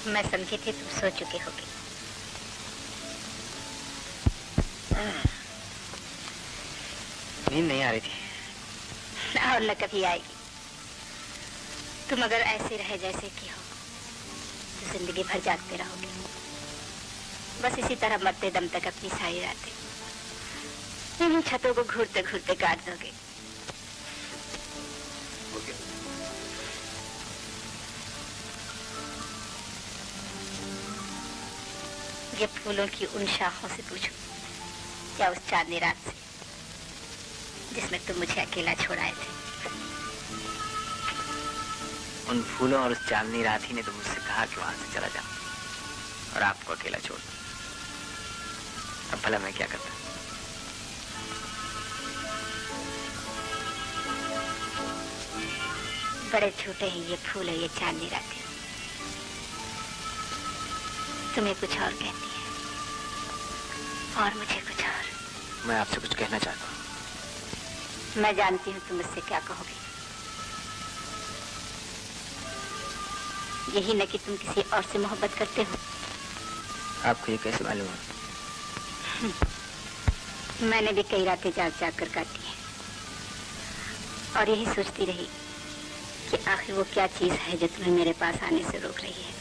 E: मैं समझी थी तुम सो चुके होगे।
C: नींद नहीं आ रही थी।
E: और न कभी आएगी। तुम अगर ऐसे रहे जैसे कि हो तो जिंदगी भर जागते रहोगे। बस इसी तरह मरते दम तक अपनी सारी रातें इन्हीं छतों को घूरते घूरते काट दोगे। ये फूलों की उन शाखों से पूछो या उस चांदनी रात से जिसमें तुम मुझे अकेला छोड़ आए थे।
C: उन फूलों और उस चांदनी रात ही ने तो मुझसे कहा कि वहां से चला जाऊं और आपको अकेला छोड़ दूं। अब भला मैं क्या करता?
E: बड़े छोटे हैं ये फूल है, ये चांदनी रातें तुम्हें कुछ और कहती है और मुझे कुछ और।
C: मैं आपसे कुछ कहना चाहता हूँ।
E: मैं जानती हूँ तुम मुझसे क्या कहोगे। यही न कि तुम किसी और से मोहब्बत करते हो।
C: आपको ये कैसे मालूम है?
E: मैंने भी कई रातें जाग जाग कर काटी है और यही सोचती रही कि आखिर वो क्या चीज है जो तुम्हें मेरे पास आने से रोक रही है।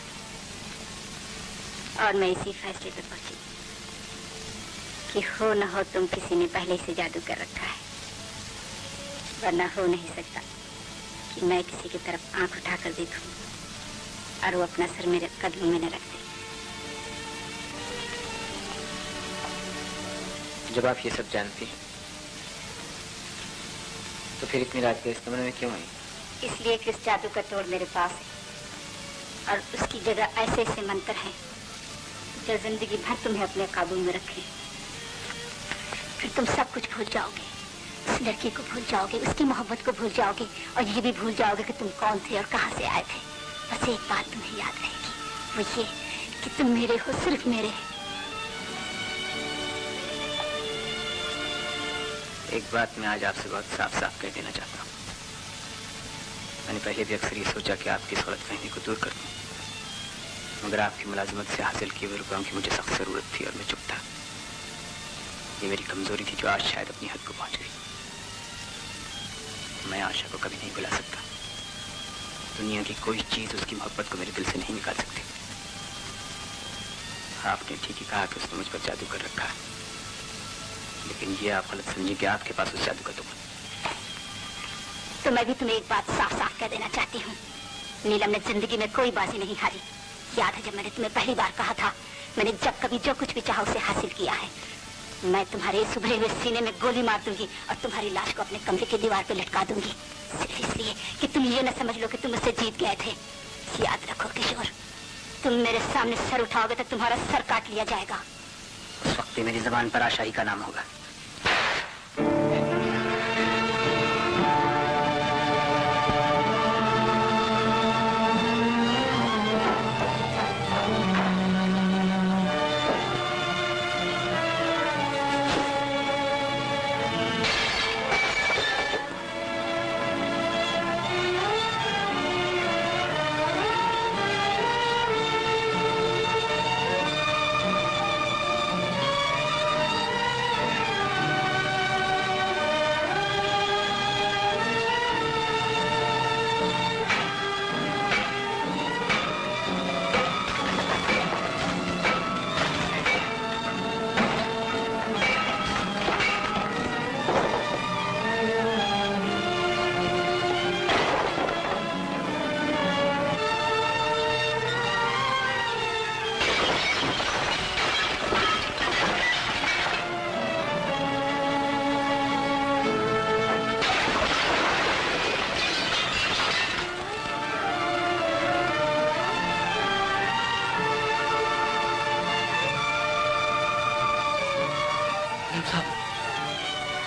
E: और मैं इसी फैसले पर पहुंची कि हो न हो तुम किसी ने पहले से जादू कर रखा है, वरना हो नहीं सकता कि मैं किसी की तरफ आंख उठाकर देखूं और वो अपना सर मेरे कदमों में न रख दे।
C: जब आप ये सब जानती हैं तो फिर इतनी रात को इस कमरे में क्यों आई?
E: इसलिए कि इस जादू का तोड़ मेरे पास है और उसकी जगह ऐसे ऐसे मंत्र हैं जो जिंदगी भर तुम्हें अपने काबू में रखे। फिर तुम सब कुछ भूल जाओगे, उस लड़की को भूल जाओगे, उसकी मोहब्बत को भूल जाओगे और ये भी भूल जाओगे कि तुम कौन थे और कहाँ से आए थे। बस एक बात तुम्हें याद रहेगी, वो ये कि तुम मेरे हो, सिर्फ मेरे।
C: एक बात मैं आज आपसे बहुत साफ साफ कह देना चाहता हूँ। मैंने पहले भी अक्सर ये सोचा कि आपकी इस गलतफहमी को दूर कर दूं, मगर आपकी मुलाजिमत से हासिल किए हुए रुपयों की मुझे सख्त जरूरत थी और मैं चुप था। ये मेरी कमजोरी थी जो आज शायद अपनी हद को पहुंच गई। मैं आशा को कभी नहीं भुला सकता। दुनिया की कोई चीज उसकी मोहब्बत को मेरे दिल से नहीं निकाल सकती। आपने ठीक ही कहा कि उसने मुझ पर जादू कर रखा है, लेकिन ये आप गलत समझिए कि आपके पास उस जादू का तुम।
E: तो मैं भी तुम्हें एक बात साफ साफ कह देना चाहती हूँ, नीलम ने जिंदगी में कोई बाजी नहीं हारी। याद है जब मैंने तुम्हें पहली बार कहा था, मैंने जब कभी जो कुछ भी चाहा उसे हासिल किया है। मैं तुम्हारे इस उभरे हुए सीने में गोली मार दूंगी और तुम्हारी लाश को अपने कमरे की दीवार पर लटका दूंगी, सिर्फ इसलिए कि तुम ये न समझ लो कि तुम उससे जीत गए थे। याद रखो किशोर, तुम मेरे सामने सर उठाओगे तो तुम्हारा सर काट लिया जाएगा।
C: उस वक्त मेरी जबान पर आशाई का नाम होगा।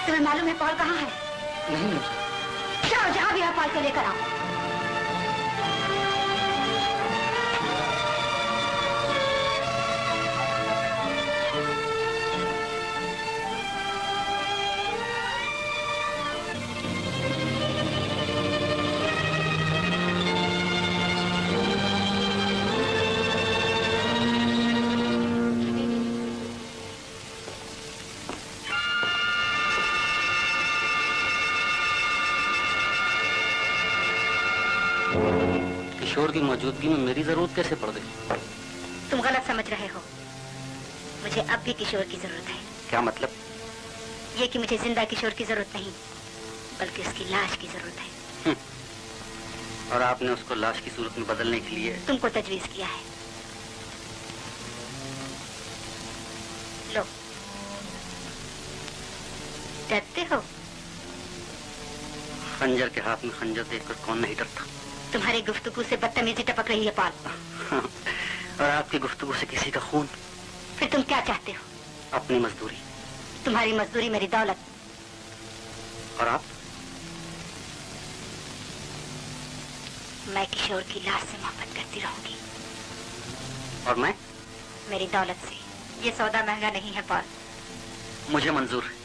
E: तुम्हें मालूम है पॉल कहाँ है?
C: नहीं,
E: जाओ जहाँ भी है पॉल को लेकर आओ।
B: किशोर की मौजूदगी में मेरी जरूरत कैसे पड़ गई?
E: तुम गलत समझ रहे हो। मुझे अब भी किशोर की जरूरत है।
B: क्या मतलब?
E: ये कि मुझे जिंदा किशोर की जरूरत नहीं, बल्कि उसकी लाश की जरूरत है।
B: और आपने उसको लाश की सूरत में बदलने के लिए
E: तुमको तजवीज किया है। लो, डरते हो?
B: खंजर के हाथ में खंजर देखकर कौन नहीं डरता?
E: तुम्हारी गुफ्तगू से बदतमीजी टपक रही है पॉल।
B: और आपकी गुफ्तगू से किसी का खून।
E: फिर तुम क्या चाहते हो?
B: अपनी मजदूरी।
E: तुम्हारी मजदूरी मेरी दौलत।
B: और आप?
E: मैं किशोर की लाश से मोहब्बत करती रहूंगी।
B: और मैं?
E: मेरी दौलत से। ये सौदा महंगा नहीं है पॉल।
B: मुझे मंजूर है।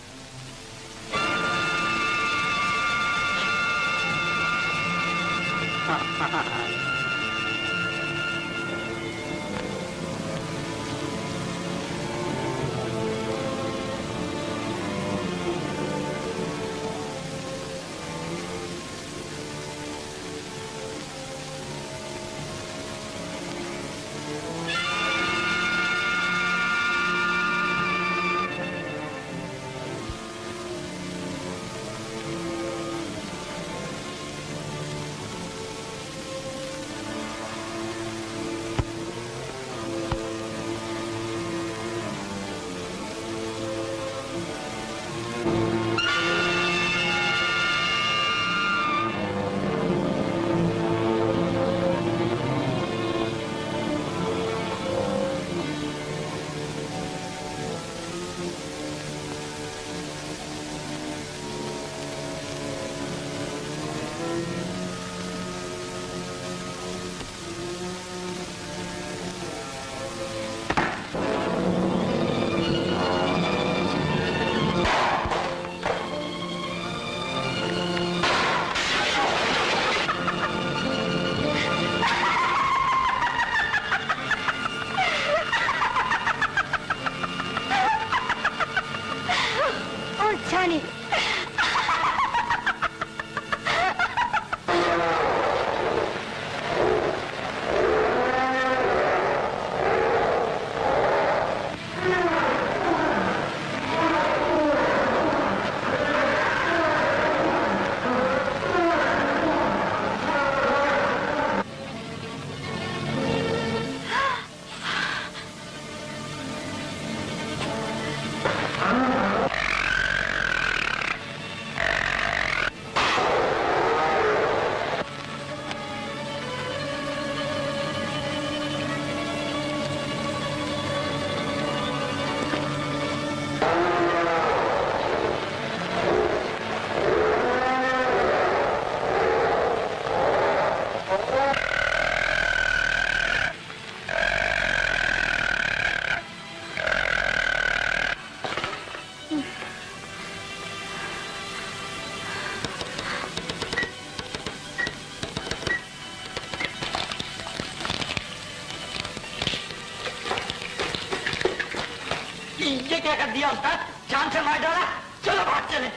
B: ये क्या कर दिया उस्ताद? जान से मार डाला। चलो भाग चले।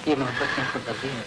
C: ये मोहब्बत की खुदगर्जी है।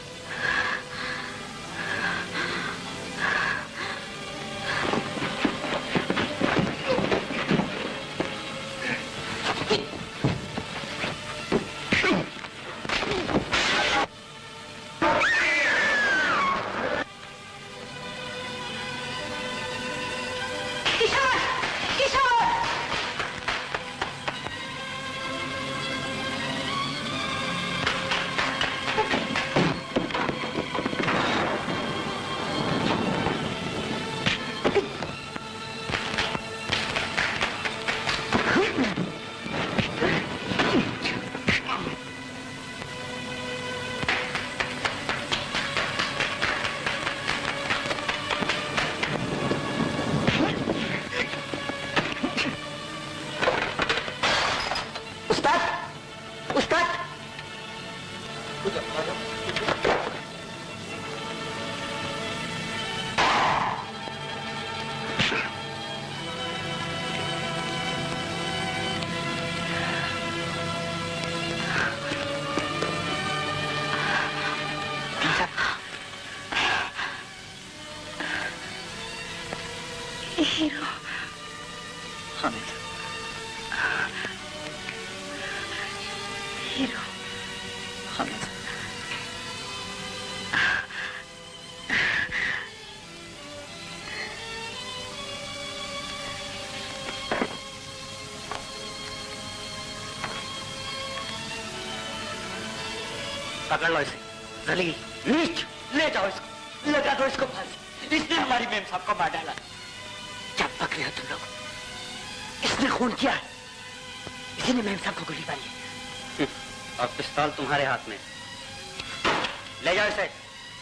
E: हीरो।
B: हामिद।
E: हीरो।
B: हामिद। पकड़ लो इसे, जलील। नीच, ले जाओ इसको, लगा दो इसको फांसी। इसने हमारी मेम साहब को मार डाला। क्या पक रहे हो तुम लोग? इसने खून किया, इसी ने मेम साहब को गोली मारी है।
A: और पिस्तौल तुम्हारे हाथ में। ले जाओ इसे,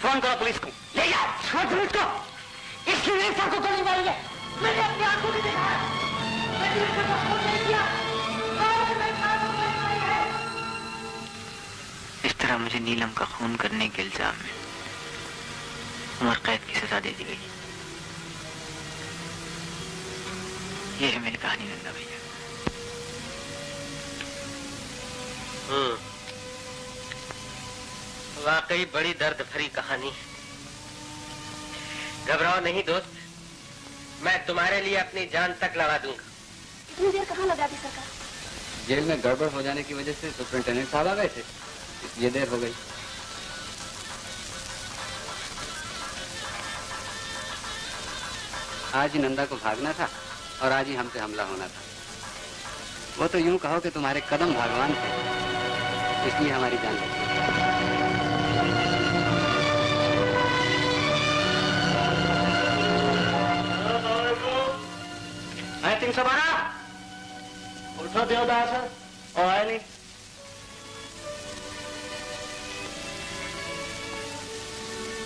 A: फोन करो पुलिस को।
B: ले जाओ पुलिस को। इसकी मेम साहब को गोली मारी है, मैंने अपनी आंखों से देखा है। मैंने इसको फोन नहीं किया।
C: इस तरह मुझे नीलम का खून करने के इल्जाम में उम्र कैद की सजा दे दी गई। ये है मेरी कहानी नंदा भैया।
A: वाकई बड़ी दर्द भरी कहानी। घबराओ नहीं दोस्त, मैं तुम्हारे लिए अपनी जान तक लगा दूंगा।
E: इतनी देर कहाँ लगा दी सरकार?
D: जेल में गड़बड़ हो जाने की वजह से सुपरिंटेंडेंट साहब आ गए थे, इसलिए देर हो गई। आज ही नंदा को भागना था और आज ही हम पे हमला होना था। वो तो यूं कहो कि तुम्हारे कदम भगवान थे, इसलिए हमारी जान बची।
A: है 312 उठो देवदास और आए नहीं।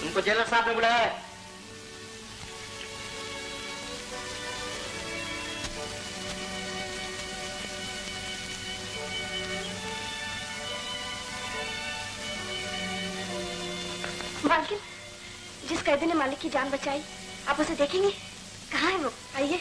A: तुमको जेलर साहब ने बुलाया है।
E: मालकिन, जिस कैदी ने मालिक की जान बचाई, आप उसे देखेंगे? कहाँ है वो? आइए।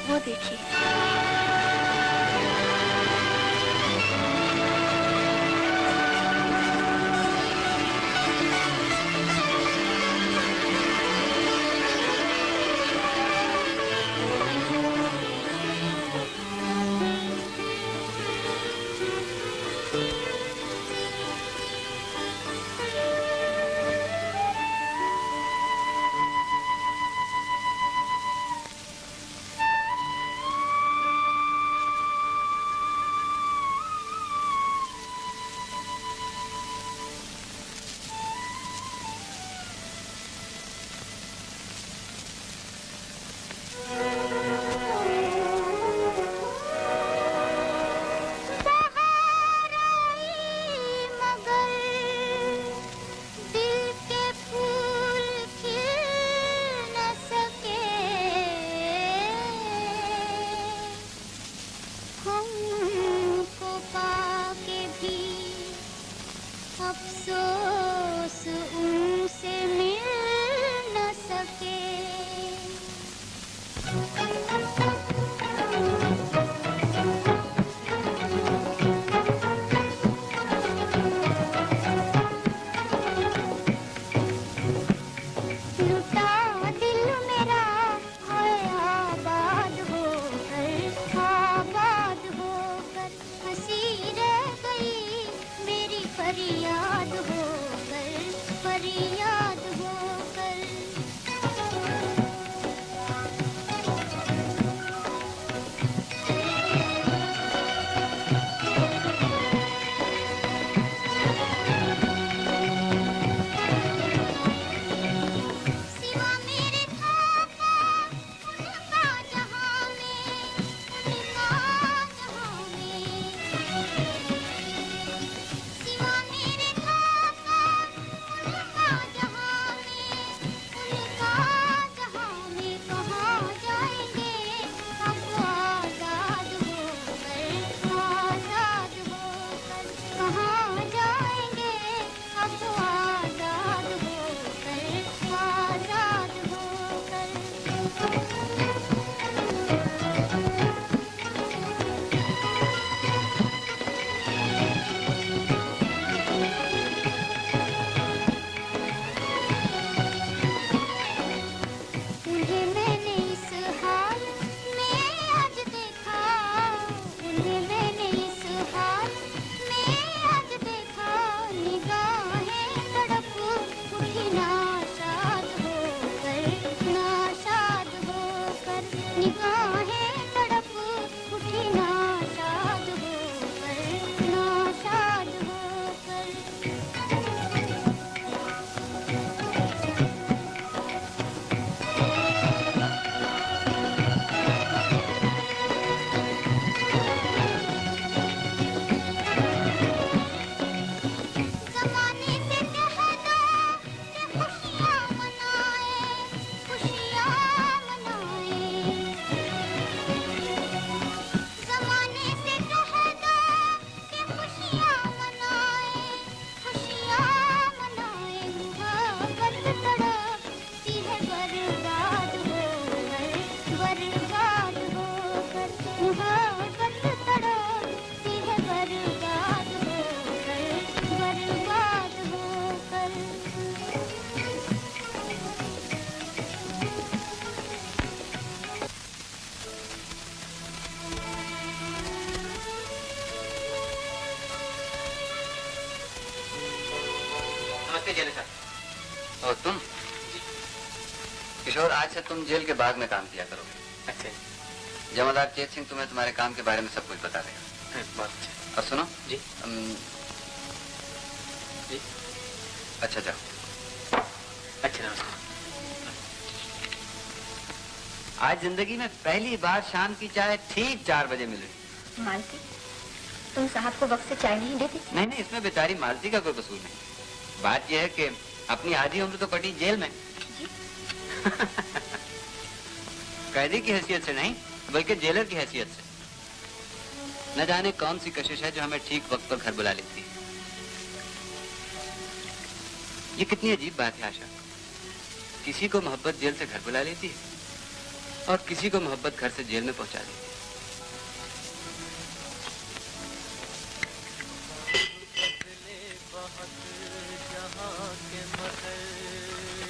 E: वो देखिए।
D: नमस्ते जेल साहब। और तुम? किशोर, आज से तुम जेल के बाग में काम किया करोगे। अच्छा। जमादार चेत सिंह तुम्हें तुम्हारे काम के बारे में सब कुछ बता देगा। बहुत अच्छा। और सुनो जी, जी। अच्छा जाओ। अच्छा नमस्कार। आज जिंदगी में पहली बार शाम की चाय ठीक 4 बजे मिली।
E: मालती, तुम साहब को वक्त से चाय नहीं देती?
D: नहीं नहीं, इसमें बेचारी मालती का कोई कसूर नहीं। बात यह है कि अपनी आधी उम्र तो कटी जेल में। कैदी की हैसियत से नहीं, बल्कि जेलर की हैसियत से। न जाने कौन सी कशिश है जो हमें ठीक वक्त पर घर बुला लेती है। ये कितनी अजीब बात है आशा। किसी को मोहब्बत जेल से घर बुला लेती है और किसी को मोहब्बत घर से जेल में पहुंचा देती है।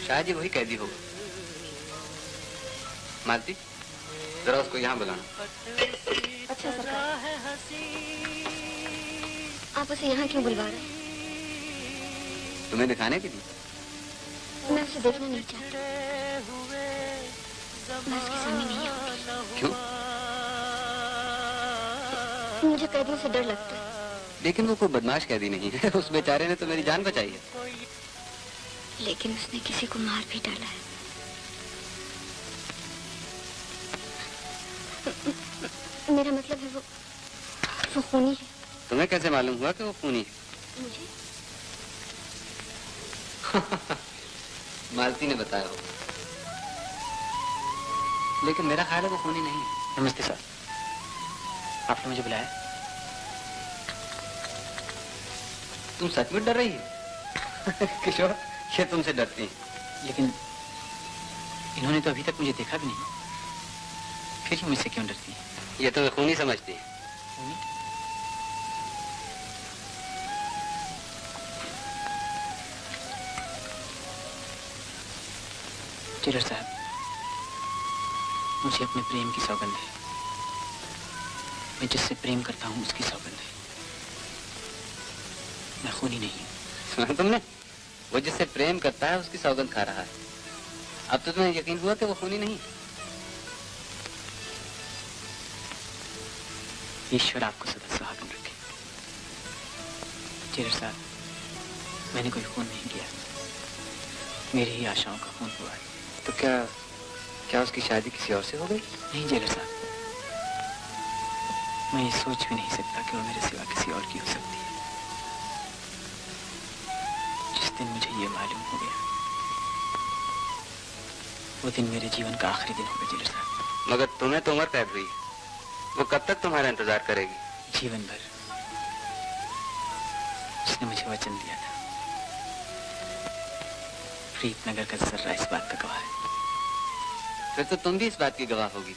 D: शायद ये वही कैदी होगा। मालती, जरा उसको यहाँ बुलाना।
E: अच्छा सरकार। आप उसे यहाँ क्यों बुलवा रहे हैं?
D: तुम्हें दिखाने के लिए।
E: मैं उसे देखना नहीं चाहती। मैं उसके सामने नहीं आऊंगी।
D: क्यों?
E: मुझे कैदियों से डर लगता है।
D: लेकिन वो कोई बदमाश कैदी नहीं है। उस बेचारे ने तो मेरी जान बचाई है।
E: लेकिन उसने किसी को मार भी डाला है। मेरा मतलब है वो खूनी है।
D: तुम्हें कैसे मालूम हुआ कि वो खूनी है?
E: मुझे
D: मालती ने बताया हो। लेकिन मेरा ख्याल है वो खूनी नहीं है।
C: नमस्ते सर, आपने मुझे बुलाया?
D: तुम सच में डर रही हो? किशोर, ये तुमसे डरती है।
C: लेकिन इन्होंने तो अभी तक मुझे देखा भी नहीं, फिर ये मुझसे क्यों डरती है?
D: ये तो खूनी समझती है।
C: टेलर साहब, मुझे अपने प्रेम की सौगंध है। मैं जिससे प्रेम करता हूँ उसकी सौगंध है। मैं खूनी नहीं हूँ।
D: सुना तुमने? वो जिससे प्रेम करता है उसकी सौगंध खा रहा है। अब तो तुम्हें यकीन हुआ कि वो खूनी नहीं?
C: ईश्वर आपको सदा सुहागन रखे। टेलर साहब, मैंने कोई खून नहीं किया, मेरी ही आशाओं का खून हुआ है।
D: तो क्या उसकी शादी किसी और से हो गई?
C: नहीं टेलर साहब, मैं ये सोच भी नहीं सकता कि वो मेरे सिवा किसी और की हो सकती है। जिस दिन मुझे ये मालूम हो गया, वो दिन मेरे जीवन का आखिरी दिन होगा टेलर साहब।
D: मगर तुम्हें तो उम्र कैद हुई, वो कब तक तुम्हारा इंतजार करेगी?
C: जीवन भर। उसने मुझे वचन दिया था। प्रीतनगर का जर्रा इस बात का गवाह है।
D: फिर तो तुम भी इस बात की गवाह होगी।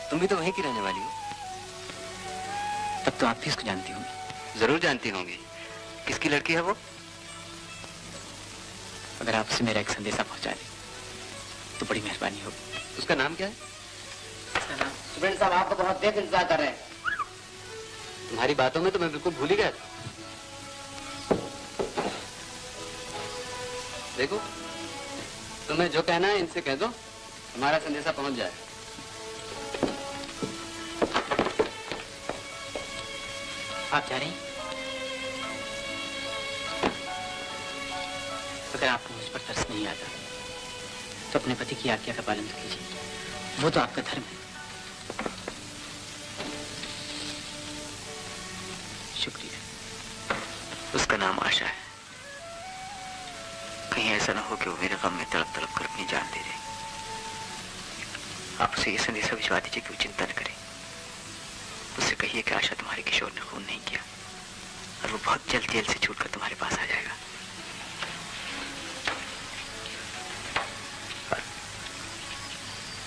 D: तुम भी तो वहीं की रहने वाली हो।
C: तब तो आप भी उसको जानती होंगी।
D: जरूर जानती होंगी। किसकी लड़की है वो?
C: अगर आप उसे मेरा एक संदेशा पहुंचा दें तो बड़ी मेहरबानी होगी।
D: उसका नाम क्या है?
A: सुबेर साहब आपको बहुत देर इंतजार कर रहे हैं।
D: तुम्हारी बातों में तो मैं बिल्कुल भूल ही गया। देखो, तुम्हें जो कहना है इनसे कह दो, हमारा संदेशा पहुंच जाए।
C: आप जा रही हैं? अगर आपको मुझ पर तरस नहीं आता तो अपने पति की आज्ञा का पालन कीजिए। वो तो आपका धर्म है। शुक्रिया।
G: उसका नाम आशा है। कहीं ऐसा ना हो कि वो मेरे गम में तड़प तड़प कर अपनी जान दे दे। आप उसे ये संदेशा भिजवा दीजिए कि वो चिंता न करे। उससे कहिए कि आशा तुम्हारे किशोर ने खून नहीं किया और वो बहुत जल्द जेल से छूटकर तुम्हारे पास आ जाएगा।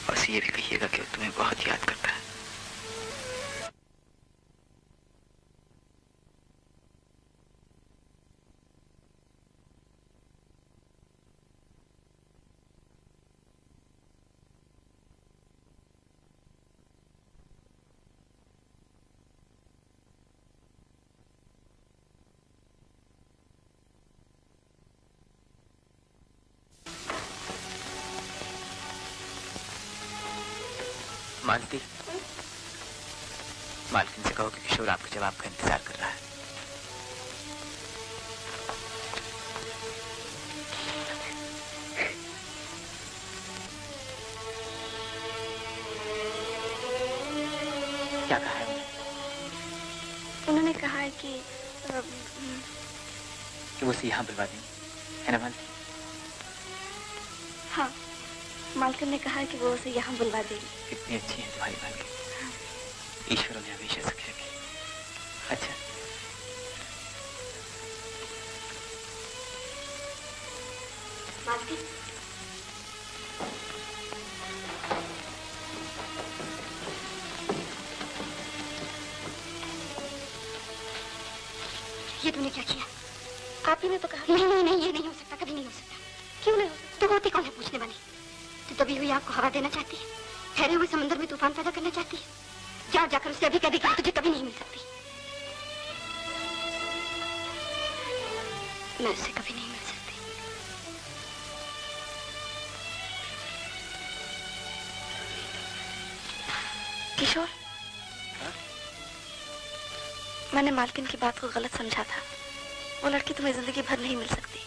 G: और ये भी कहिएगा कि वो तुम्हें बहुत याद करता है।
C: मालती, मालकिन से कहो कि किशोर आपके जवाब का इंतजार कर रहा है। क्या कहा है
E: उन्होंने कहा है कि
C: वो उसे यहाँ बुलवा देंगे, है ना मालती?
E: हाँ, मालकिन ने कहा है कि वो उसे यहाँ बुलवा देगी।
C: कितनी अच्छी है तुम्हारी मालकिन। ईश्वर उन्हें हमेशा सुखी रखे। अच्छा,
E: मालकिन, ये तूने क्या किया? आप ही ने तो कहा। नहीं नहीं नहीं, ये नहीं हो सकता, कभी नहीं हो सकता। क्यों नहीं हो सकता? तो होती कौन है पूछने वाली? तो तभी हुई आग को हवा देना चाहती है, ठहरे हुए समंदर में तूफान पैदा करना चाहती है। जा जाकर उससे अभी कह दे कि तुझे कभी नहीं मिल सकती। मैं उससे कभी नहीं मिल सकती। किशोर, मैंने मालकिन की बात को गलत समझा था। वो लड़की तुम्हें जिंदगी भर नहीं मिल सकती।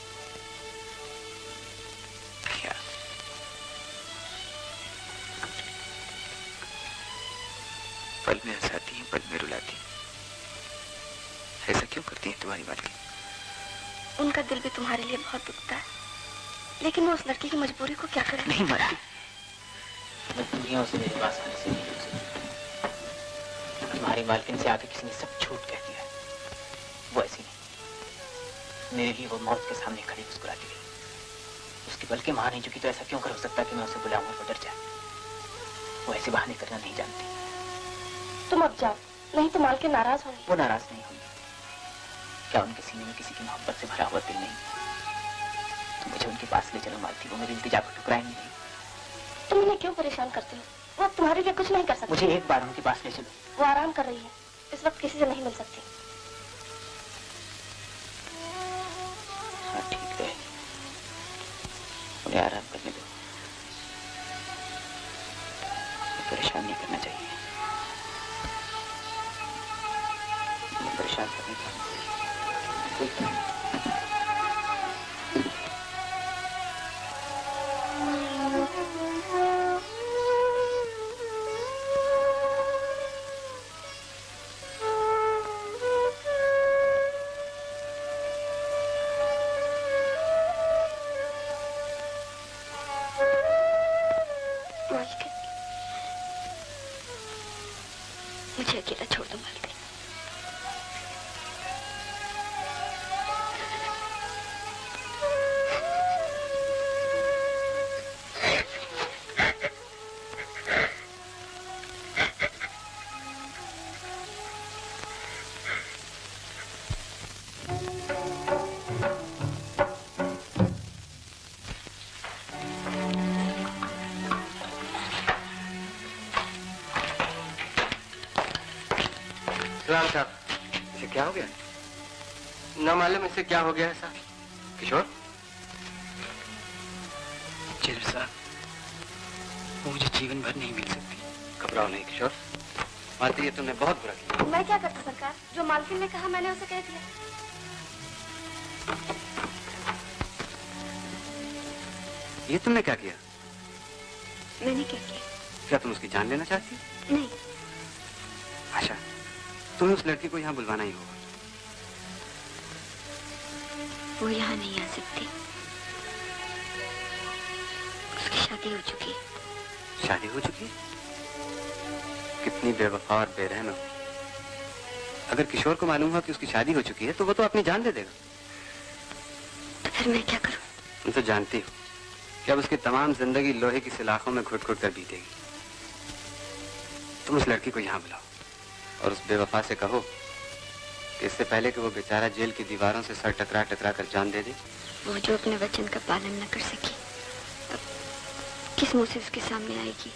C: क्या? पल में हंसाती है, पल में रुलाती है। ऐसा क्यों करती है तुम्हारी मालकिन?
E: उनका दिल भी तुम्हारे लिए बहुत दुखता है, लेकिन वो उस लड़की की मजबूरी को क्या करे?
C: नहीं मालती, मजबूरियां उसे मेरे पास आने से नहीं हो सकती। तुम्हारी मालकिन से आके किसी ने सब झूठ कह दिया। वो ऐसी नहीं, मेरे लिए वो मौत के सामने खड़ी मुस्कुराती रही। उसके बल के मां नहीं झुकी तो ऐसा क्यों कर हो सकता कि मैं उसे बुलाऊं और वो डर जाए? वो ऐसे बहाने करना नहीं जानती।
E: तुम अब जाओ, नहीं तो मालकिन नाराज होंगे।
C: वो नाराज नहीं होंगे। क्या उनके सीने में किसी की मोहब्बत से भरा हुआ दिल नहीं? तुम मुझे उनके पास ले चलो मालती, वो मेरी इल्तिजा को ठुकराएंगे नहीं।
E: तुम उन्हें क्यों परेशान करते हो? वो तुम्हारे लिए कुछ नहीं कर सकती।
C: मुझे एक बार उनके पास ले चलो।
E: वो आराम कर रही है, इस वक्त किसी से नहीं मिल सकती।
C: हाँ ठीक है, उन्हें आराम करने दो। परेशान नहीं करना चाहिए। परेशान करने का कोई कारण नहीं।
E: मुझे अकेला छोड़ दो मालकिन।
D: सलाम साहब, इसे क्या हो गया? न मालूम इसे क्या हो गया है साहब। किशोर?
C: चिल्लर साहब, वो मुझे जीवन भर नहीं मिल सकती।
D: घबराओ नहीं किशोर, मालती ये तुमने बहुत बुरा किया।
E: मैं क्या करती सरकार, जो मालकिन ने कहा मैंने उसे कह दिया।
D: ये तुमने क्या किया?
E: मैंने क्या किया?
D: क्या तुम उसकी जान लेना चाहती?
E: नहीं।
D: आशा, तुम्हें उस लड़की को यहाँ बुलवाना ही होगा।
E: वो यहाँ नहीं आ सकती, उसकी शादी हो चुकी है।
D: शादी हो चुकी है? कितनी बेवफा और बेरहम हो। अगर किशोर को मालूम हुआ कि उसकी शादी हो चुकी है तो वो तो अपनी जान दे देगा।
E: तो फिर मैं क्या करूं?
D: तुम तो जानती हो कि अब उसकी तमाम जिंदगी लोहे की सलाखों में घुट घुट कर बीतेगी। तुम उस लड़की को यहाँ बुलाओ और उस बेवफा से कहो कि इससे पहले कि वो बेचारा जेल की दीवारों से सर टकरा टकरा कर जान दे दे।
E: वो जो अपने वचन का पालन न कर सकी, अब किस मुंह से उसके सामने आएगी?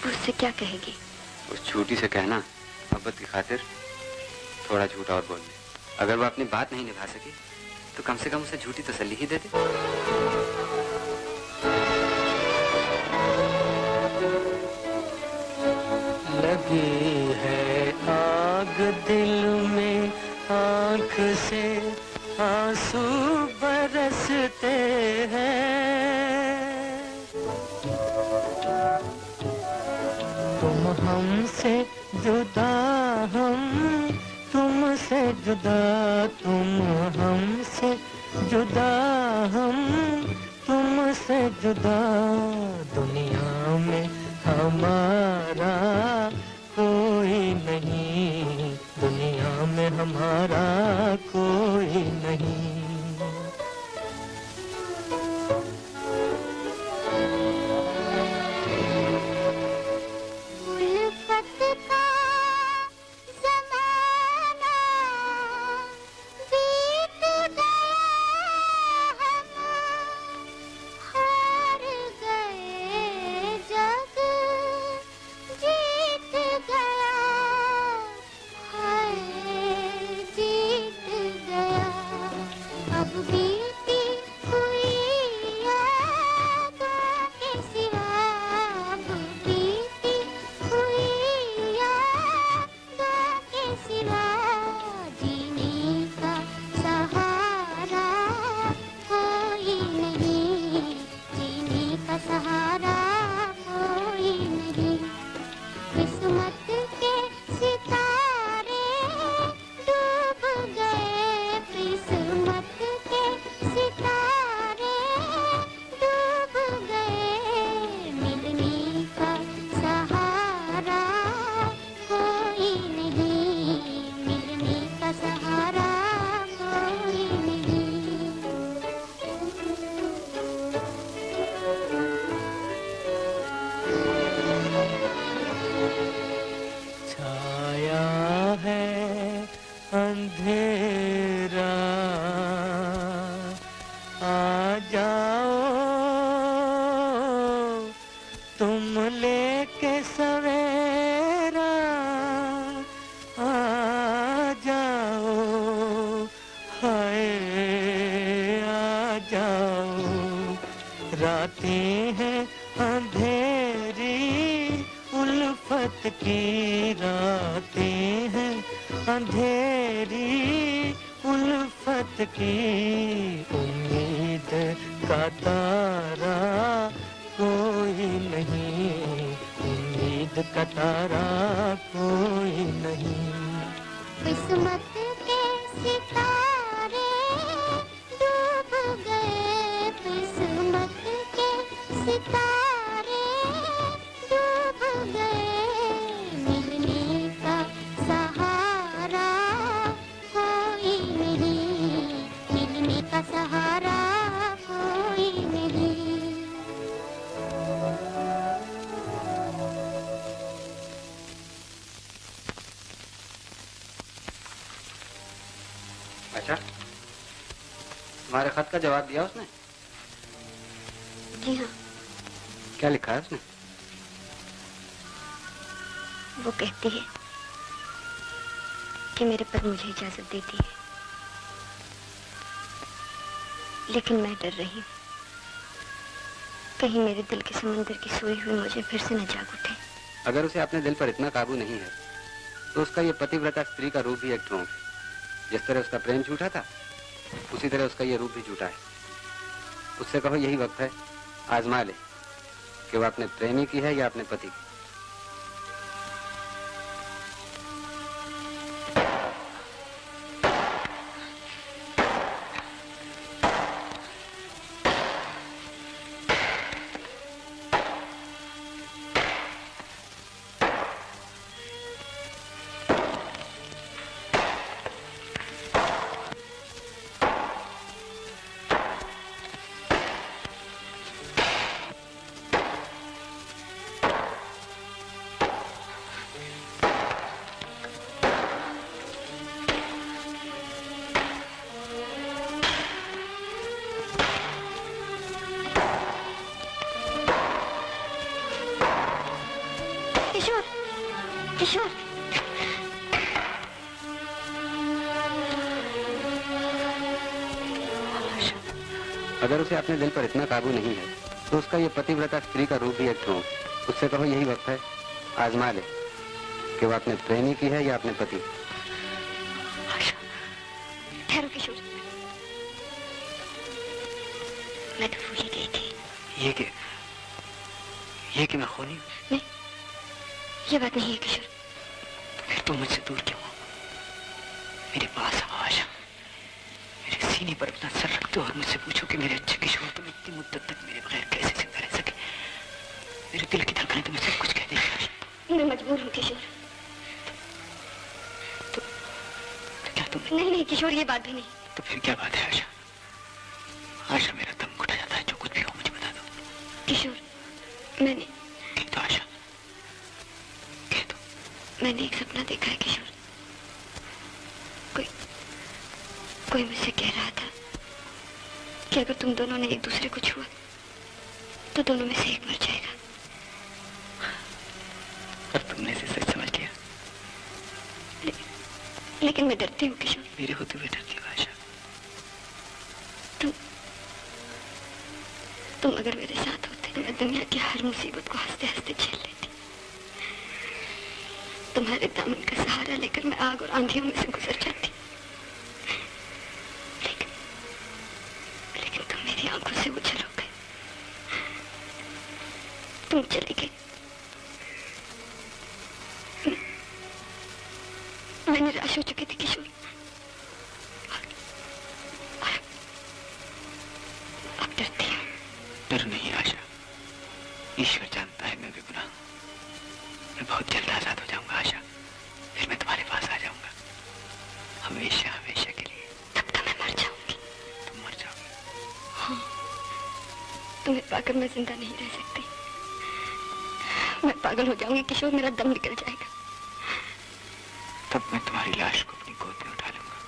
E: वो उससे क्या कहेगी?
D: उस झूठी से कहना मोहब्बत की खातिर थोड़ा झूठा और बोल दे। अगर वो अपनी बात नहीं निभा सकी तो कम से कम उसे झूठी तसल्ली ही दे दे।
H: आँख से आंसू बरसते हैं। तुम हमसे जुदा, हम तुमसे जुदा, तुम हमसे जुदा, हम तुमसे जुदा। दुनिया में हमारा कोई नहीं, दुनिया में हमारा कोई नहीं।
D: अच्छा, तुम्हारे खत का जवाब दिया उसने?
E: जी हाँ।
D: क्या लिखा है उसने?
E: वो कहती है कि मेरे पति मुझे इजाजत देती है, लेकिन मैं डर रही हूँ कहीं मेरे दिल के समंदर की सोई हुई मुझे फिर से न जाग उठे।
D: अगर उसे अपने दिल पर इतना काबू नहीं है तो उसका ये पतिव्रता स्त्री का रूप भी एक ढोंग है। जिस तरह उसका प्रेम झूठा था, उसी तरह उसका ये रूप भी झूठा है। उससे कहो यही वक्त है, आजमा ले कि वो अपने प्रेमी की है या अपने पति की। अगर उसे अपने दिल पर इतना काबू नहीं है तो उसका ये पतिव्रता स्त्री का रूप भी एक ढोंग। उससे कहो यही वक्त है, आजमा ले कि वो अपने प्रेमी की है या अपने पति।
E: मैं तो भूल ही गई थी।
G: ये कि मैं खूनी हूँ?
E: नहीं, ये बात नहीं है किशोर।
G: फिर तुम मुझसे दूर क्यों हो? मेरे पास आओ आशा, मेरे सीने पर अपना सर रख दो और मुझसे पूछो कि मेरे अच्छे किशोर तुम इतनी मुद्दत तक मेरे बगैर कैसे जिंदा रह सके। मेरे दिल की धड़कनें तुम्हें सब कुछ कह देंगी आशा।
E: मैं मजबूर हूँ किशोर।
G: तो क्या तुम?
E: नहीं किशोर, ये बात भी नहीं।
G: तो फिर क्या बात है आशा? आशा, मेरा दम घुटा जाता है, जो कुछ भी हो मुझे बता दो।
E: किशोर, मैंने
G: कह दो आशा, कह दो।
E: मैंने एक सपना देखा है किशोर। कोई मुझसे कह रहा था कि अगर तुम दोनों ने एक दूसरे को छुआ तो दोनों में से एक मर जाएगा।
G: और तुमने इसे सच समझ लिया?
E: लेकिन मैं डरती हूँ किशोर।
G: मेरे होते हुए डरती हो आशा?
E: तुम अगर मेरे साथ होते तो मैं दुनिया की हर मुसीबत को हंसते हंसते झेल लेती। तुम्हारे दामन का सहारा लेकर मैं आग और आंधियों में से गुजर जाती। लेकिन तुम मेरी आंखों से ओझल हो गए। तुम चले गए। मैं निराश हो चुकी थी किशोर। अब डरती हूँ।
G: डर नहीं आशा, ईश्वर जानता है मैं भी गुनाह हूं। मैं बहुत जल्द आजाद हो जाऊंगा आशा, फिर मैं तुम्हारे पास आ जाऊंगा हमेशा हमेशा के लिए।
E: तब तो मैं मर जाऊंगी।
G: तुम मर जाओगी?
E: हाँ, तुम्हें पाकर मैं जिंदा नहीं रह सकती। मैं पागल हो जाऊंगी किशोर, मेरा दम निकल जाएगा।
G: तब मैं तुम्हारी लाश को अपनी गोद में उठा लूंगा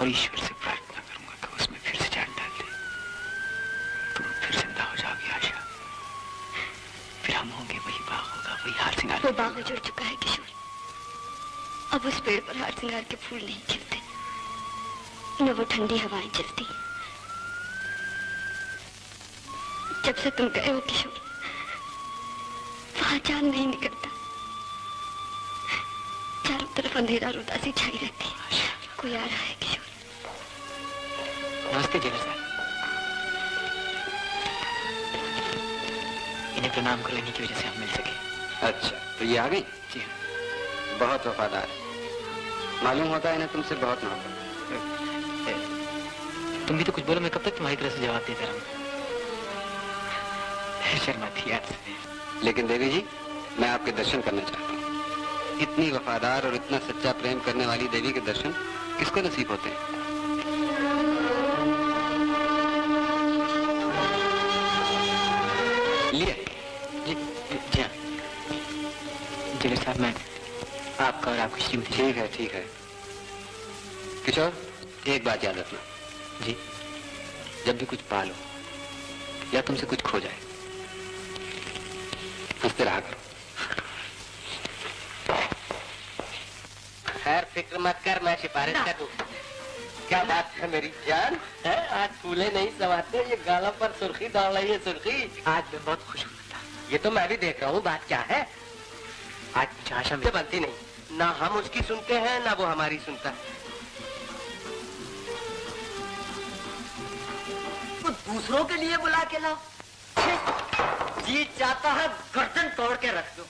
G: और ईश्वर से प्रार्थना करूंगा कि उसमें फिर से जान डाल दे। तुम फिर जिंदा हो जाओगी आशा, फिर हम होंगे, वही बाग होगा, वही हार सिंगार।
E: वो बाग उजड़ चुका है किशोर। अब उस पेड़ पर हार सिंगार के फूल नहीं खिलते, न वो ठंडी हवाएं चलती। जब से तुम गए हो किशोर, वहां चांद नहीं निकलता। चारों तरफ अंधेरा और उदासी छाई रहती है। कोई आ रहा है किशोर।
G: नमस्ते जेलर साहब। इन्हें प्रणाम करो, इन्हीं की वजह से हम मिल सके।
D: अच्छा, तो ये आ गई?
G: जी हाँ।
D: बहुत वफादार है, मालूम होता है इन्हें तुमसे बहुत मोहब्बत।
G: तुम भी तो कुछ बोलो, मैं कब तक तुम्हारी तरह से जवाब देता रहूंगा? शर्मा थी याद से।
D: लेकिन देवी जी, मैं आपके दर्शन करना चाहता हूँ। इतनी वफादार और इतना सच्चा प्रेम करने वाली देवी के दर्शन किसको नसीब होते हैं? लिए
G: जी हाँ जेलर साहब, मैं आपका और आपकी श्रीमती।
D: ठीक है किशोर, एक बात याद रखना
G: जी।
D: जब भी कुछ पालो या तुमसे कुछ खो जाए, हंसते रहा करो।
A: खैर फिक्र मत कर, मैं सिफारिश कर दूं। क्या बात है मेरी जान है? आज फूले नहीं समाते, ये गालों पर सुर्खी डाल रही है। सुर्खी
G: आज मैं बहुत खुश हूँ।
A: ये तो मैं भी देख रहा हूँ। बात क्या है?
G: आज मुझे आशा
A: मुझे बनती नहीं, ना हम उसकी सुनते हैं ना वो हमारी सुनता है। तो दूसरों के लिए बुला के लाओ। जी चाहता है गर्दन तोड़ के रख दो,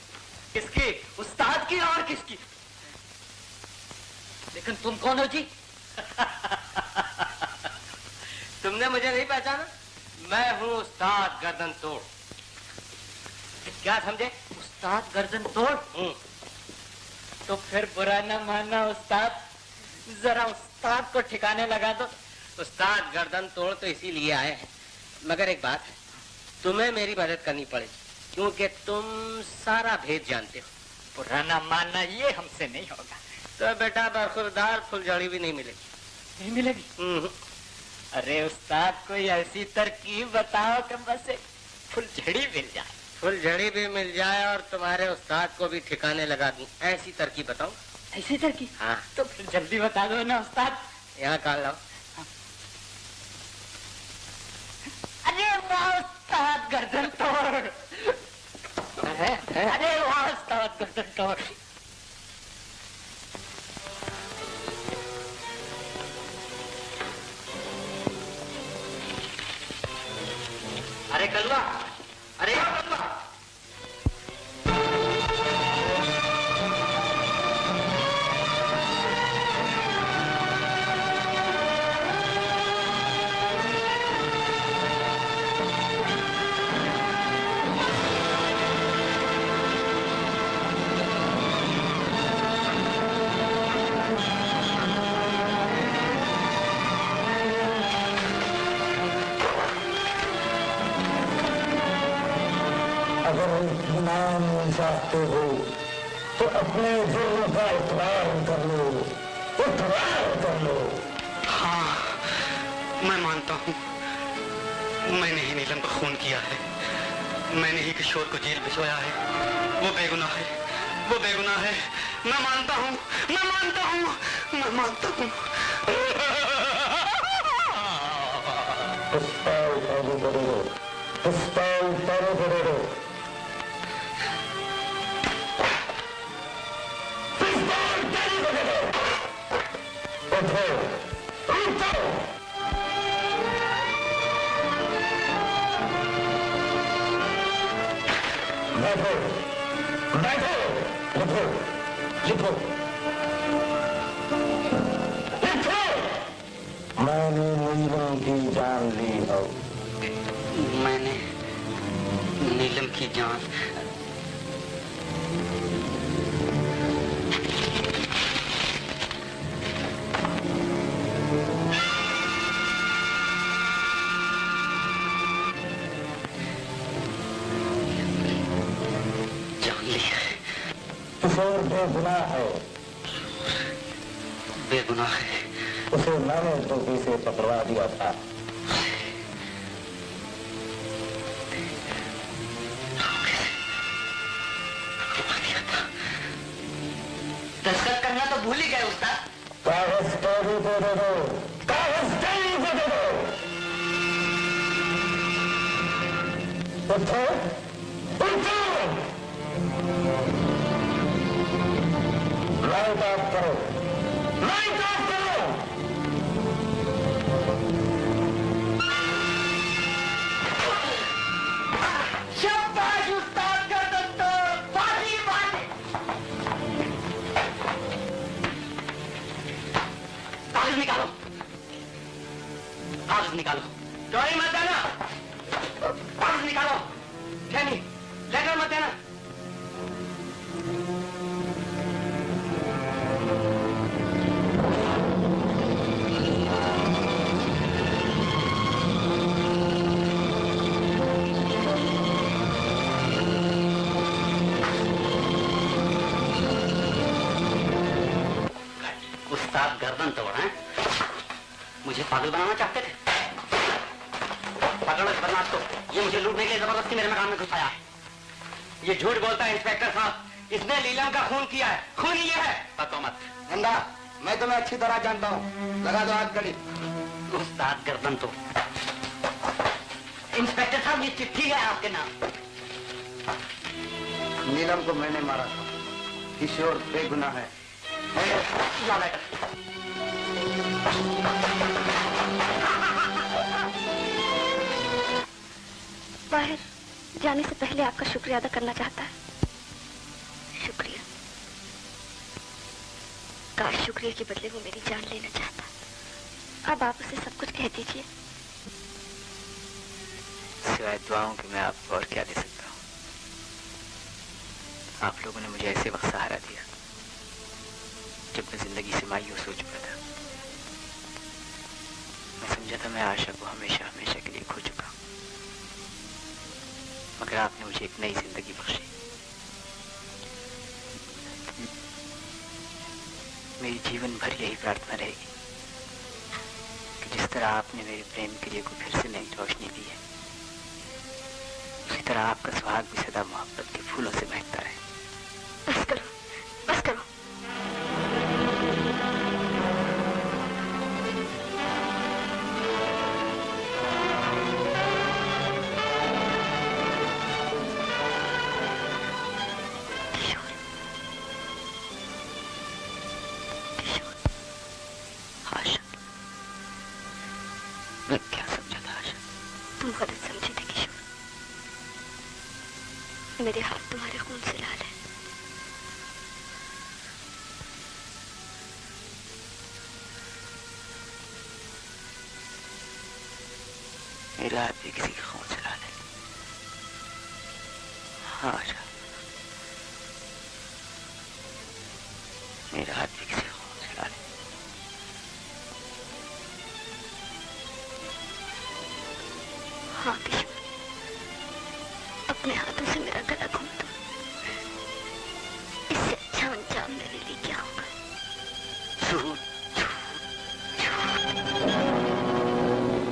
A: किसकी? उस्ताद की और किसकी? लेकिन तुम कौन हो जी? तुमने मुझे नहीं पहचाना? मैं हूँ उस्ताद गर्दन तोड़। क्या समझे? उस्ताद गर्दन तोड़। तो फिर बुरा न मानना उस्ताद, जरा उस्ताद को ठिकाने लगा दो। उस्ताद गर्दन तोड़ तो इसीलिए आए हैं, मगर एक बात है, तुम्हें मेरी मदद करनी पड़ेगी, क्योंकि तुम सारा भेद जानते हो।
G: पुराना मानना ये हमसे नहीं होगा।
A: तो बेटा बरखुरदार फुलझड़ी भी नहीं मिलेगी।
G: नहीं मिलेगी? अरे उस्ताद, कोई ऐसी तरकीब बताओ कि बस एक फुलझड़ी मिल जाए।
A: फुलझड़ी भी मिल जाए और तुम्हारे उस्ताद को भी ठिकाने लगा दूं, ऐसी तरकीब बताऊं?
G: ऐसी तरकीब?
A: हाँ।
G: तो फिर जल्दी बता दो ना उस्ताद।
A: यहाँ काल लाओ।
G: अरे वाह उस्ताद गर्दन तोड़। अरे वाह उस्ताद गर्दन तोड़।
B: अरे कलवा, अरे कलवा।
I: अगर इत्मीनान चाहते हो तो अपने जुर्म का इकरार कर लो, इकरार कर लो।
B: हाँ, मैं मानता हूँ, मैंने ही नीलम को खून किया है, मैंने ही किशोर को जेल भिजवाया है। वो बेगुनाह है, वो बेगुनाह है। मैं मानता हूँ, मैं मानता हूँ, मैं मानता हूँ।
I: पुष्पा उठाओ करो, पुष्पा उठाओ करो। उठो, उठो। बैठो, बैठो, लिखो, लिखो, लिखो। मैंने नीलम की जान ली हो।
B: मैंने नीलम की जान
I: किशोर बेगुनाह है,
B: बेगुनाह है।
I: उसे मैंने धोखे से पकड़वा दिया था।
B: दस्तखत करना तो भूल ही गए उस्ताद।
I: कागज कैदी को दे दो, कागज कैदी को दे दो। उठो, उठो। लाइट ऑफ करो, लाइट ऑफ करो।
B: शाबाश उस्ताद का दत्ता, बाजी बाजी। कागज निकालो, कागज निकालो। चोरी मत देना, कागज निकालो। नहीं, लेटर मत देना। उस्ताद गर्दन तोड़ हैं? मुझे पागल बनाना चाहते थे? पकड़ो इस बदमाश को, ये मुझे लूटने के लिए जबरदस्ती मेरे मकान में घुसाया है। ये झूठ बोलता है इंस्पेक्टर साहब, इसने नीलम का खून किया है, खून ही ये है। पतो मत
J: नंदा, मैं तुम्हें अच्छी तरह जानता हूँ, लगा दो हाथ कड़ी।
B: उस्ताद गर्दन तोड़। इंस्पेक्टर साहब ये चिट्ठी है आपके नाम।
J: नीलम को मैंने मारा था, किशोर बेगुनाह है।
B: ला लेटर।
E: बाहर जाने से पहले आपका शुक्रिया अदा करना चाहता है। शुक्रिया। काश शुक्रिया के बदले वो मेरी जान लेना चाहता। अब आप उसे सब कुछ कह दीजिए।
C: सिवाय दुआओं के मैं आपको और क्या दे सकता हूँ? आप लोगों ने मुझे ऐसे वक्त सहारा दिया जब मैं जिंदगी से मायूस हो चुका था। मैं समझा था मैं आशा को हमेशा हमेशा के लिए खो चुका हूँ, मगर आपने मुझे एक नई जिंदगी बख्शी। मेरी जीवन भर यही प्रार्थना रहेगी कि जिस तरह आपने मेरे प्रेम के लिए को फिर से नई रोशनी दी है, उसी तरह आपका सुहाग भी सदा मोहब्बत के फूलों से महकता रहे।
E: बस करो, बस करो।
C: मैं क्या समझा था आशा?
E: तुम गलत समझे थे किशोर। मेरे हाथ तुम्हारे खून से लाल है।
G: मेरा हाथ भी किसी के खून से लाल है। हाँ आशा, मेरा हाथ भी किसी के खून से लाल है।
E: हाँ किशोर, अपने हाथों से मेरा गला घूम दो। इससे अच्छा अंजाम मेरे लिए क्या होगा?
G: झूठ,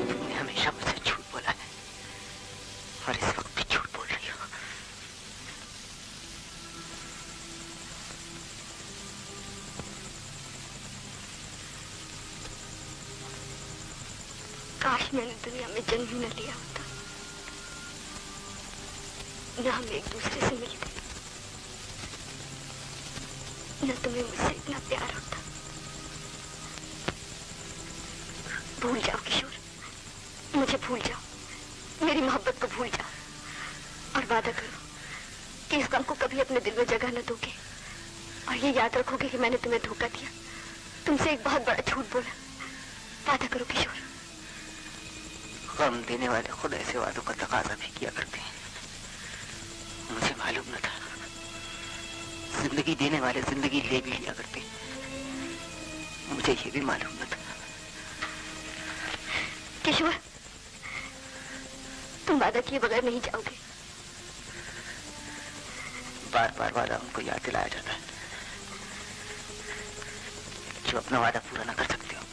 G: तुमने हमेशा मुझसे झूठ बोला है और इस वक्त भी झूठ बोल रही हो।
E: काश मैंने दुनिया में जन्म ही न लिया होता, न हम एक दूसरे से मिलते, न तुम्हें मुझसे इतना प्यार होता। भूल जाओ किशोर, मुझे भूल जाओ, मेरी मोहब्बत को भूल जाओ और वादा करो कि इस गम को कभी अपने दिल में जगह न दोगे और ये याद रखोगे कि मैंने तुम्हें धोखा दिया, तुमसे एक बहुत बड़ा झूठ बोला। वादा करो किशोर।
G: गम देने वाले खुद ऐसे वादों का तकाजा भी किया करते हैं। मुझे मालूम न था। जिंदगी देने वाले जिंदगी ले भी लिया करते हैं। मुझे ये भी मालूम न था।
E: किशोर, तुम वादा किए बगैर नहीं जाओगे।
G: बार बार वादा उनको याद दिलाया जाता है जो अपना वादा पूरा न कर सकते हो।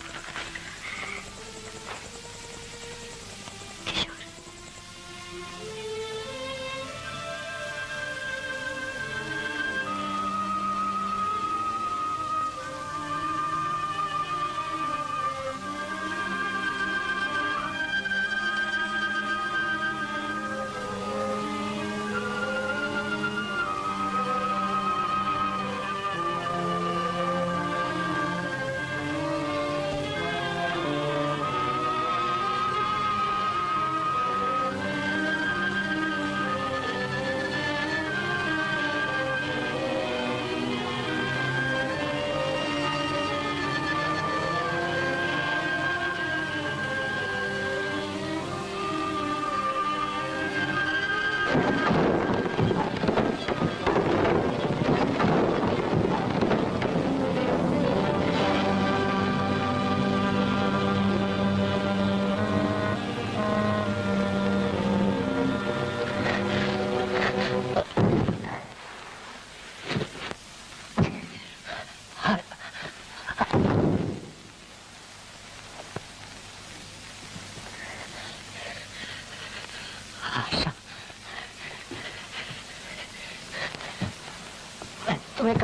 H: तुम्हें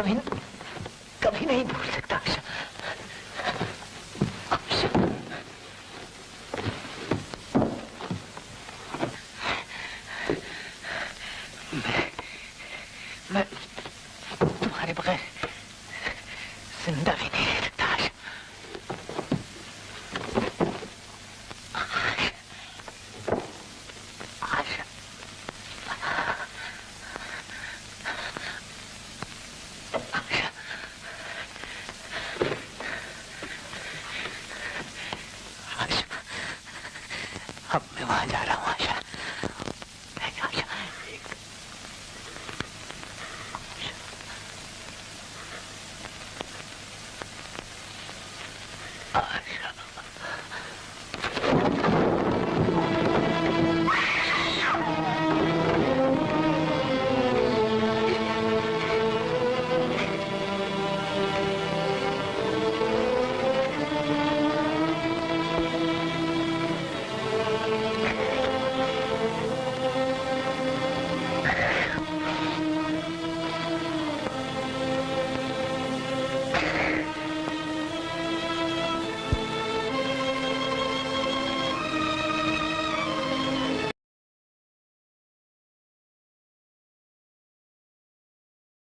H: कभी नहीं भूल सकता आशा। आशा, मैं तुम्हारे बगैर जिंदा भी नहीं रह सकता आशा। आशा, अब मैं वहां जा रहा हूँ आशा।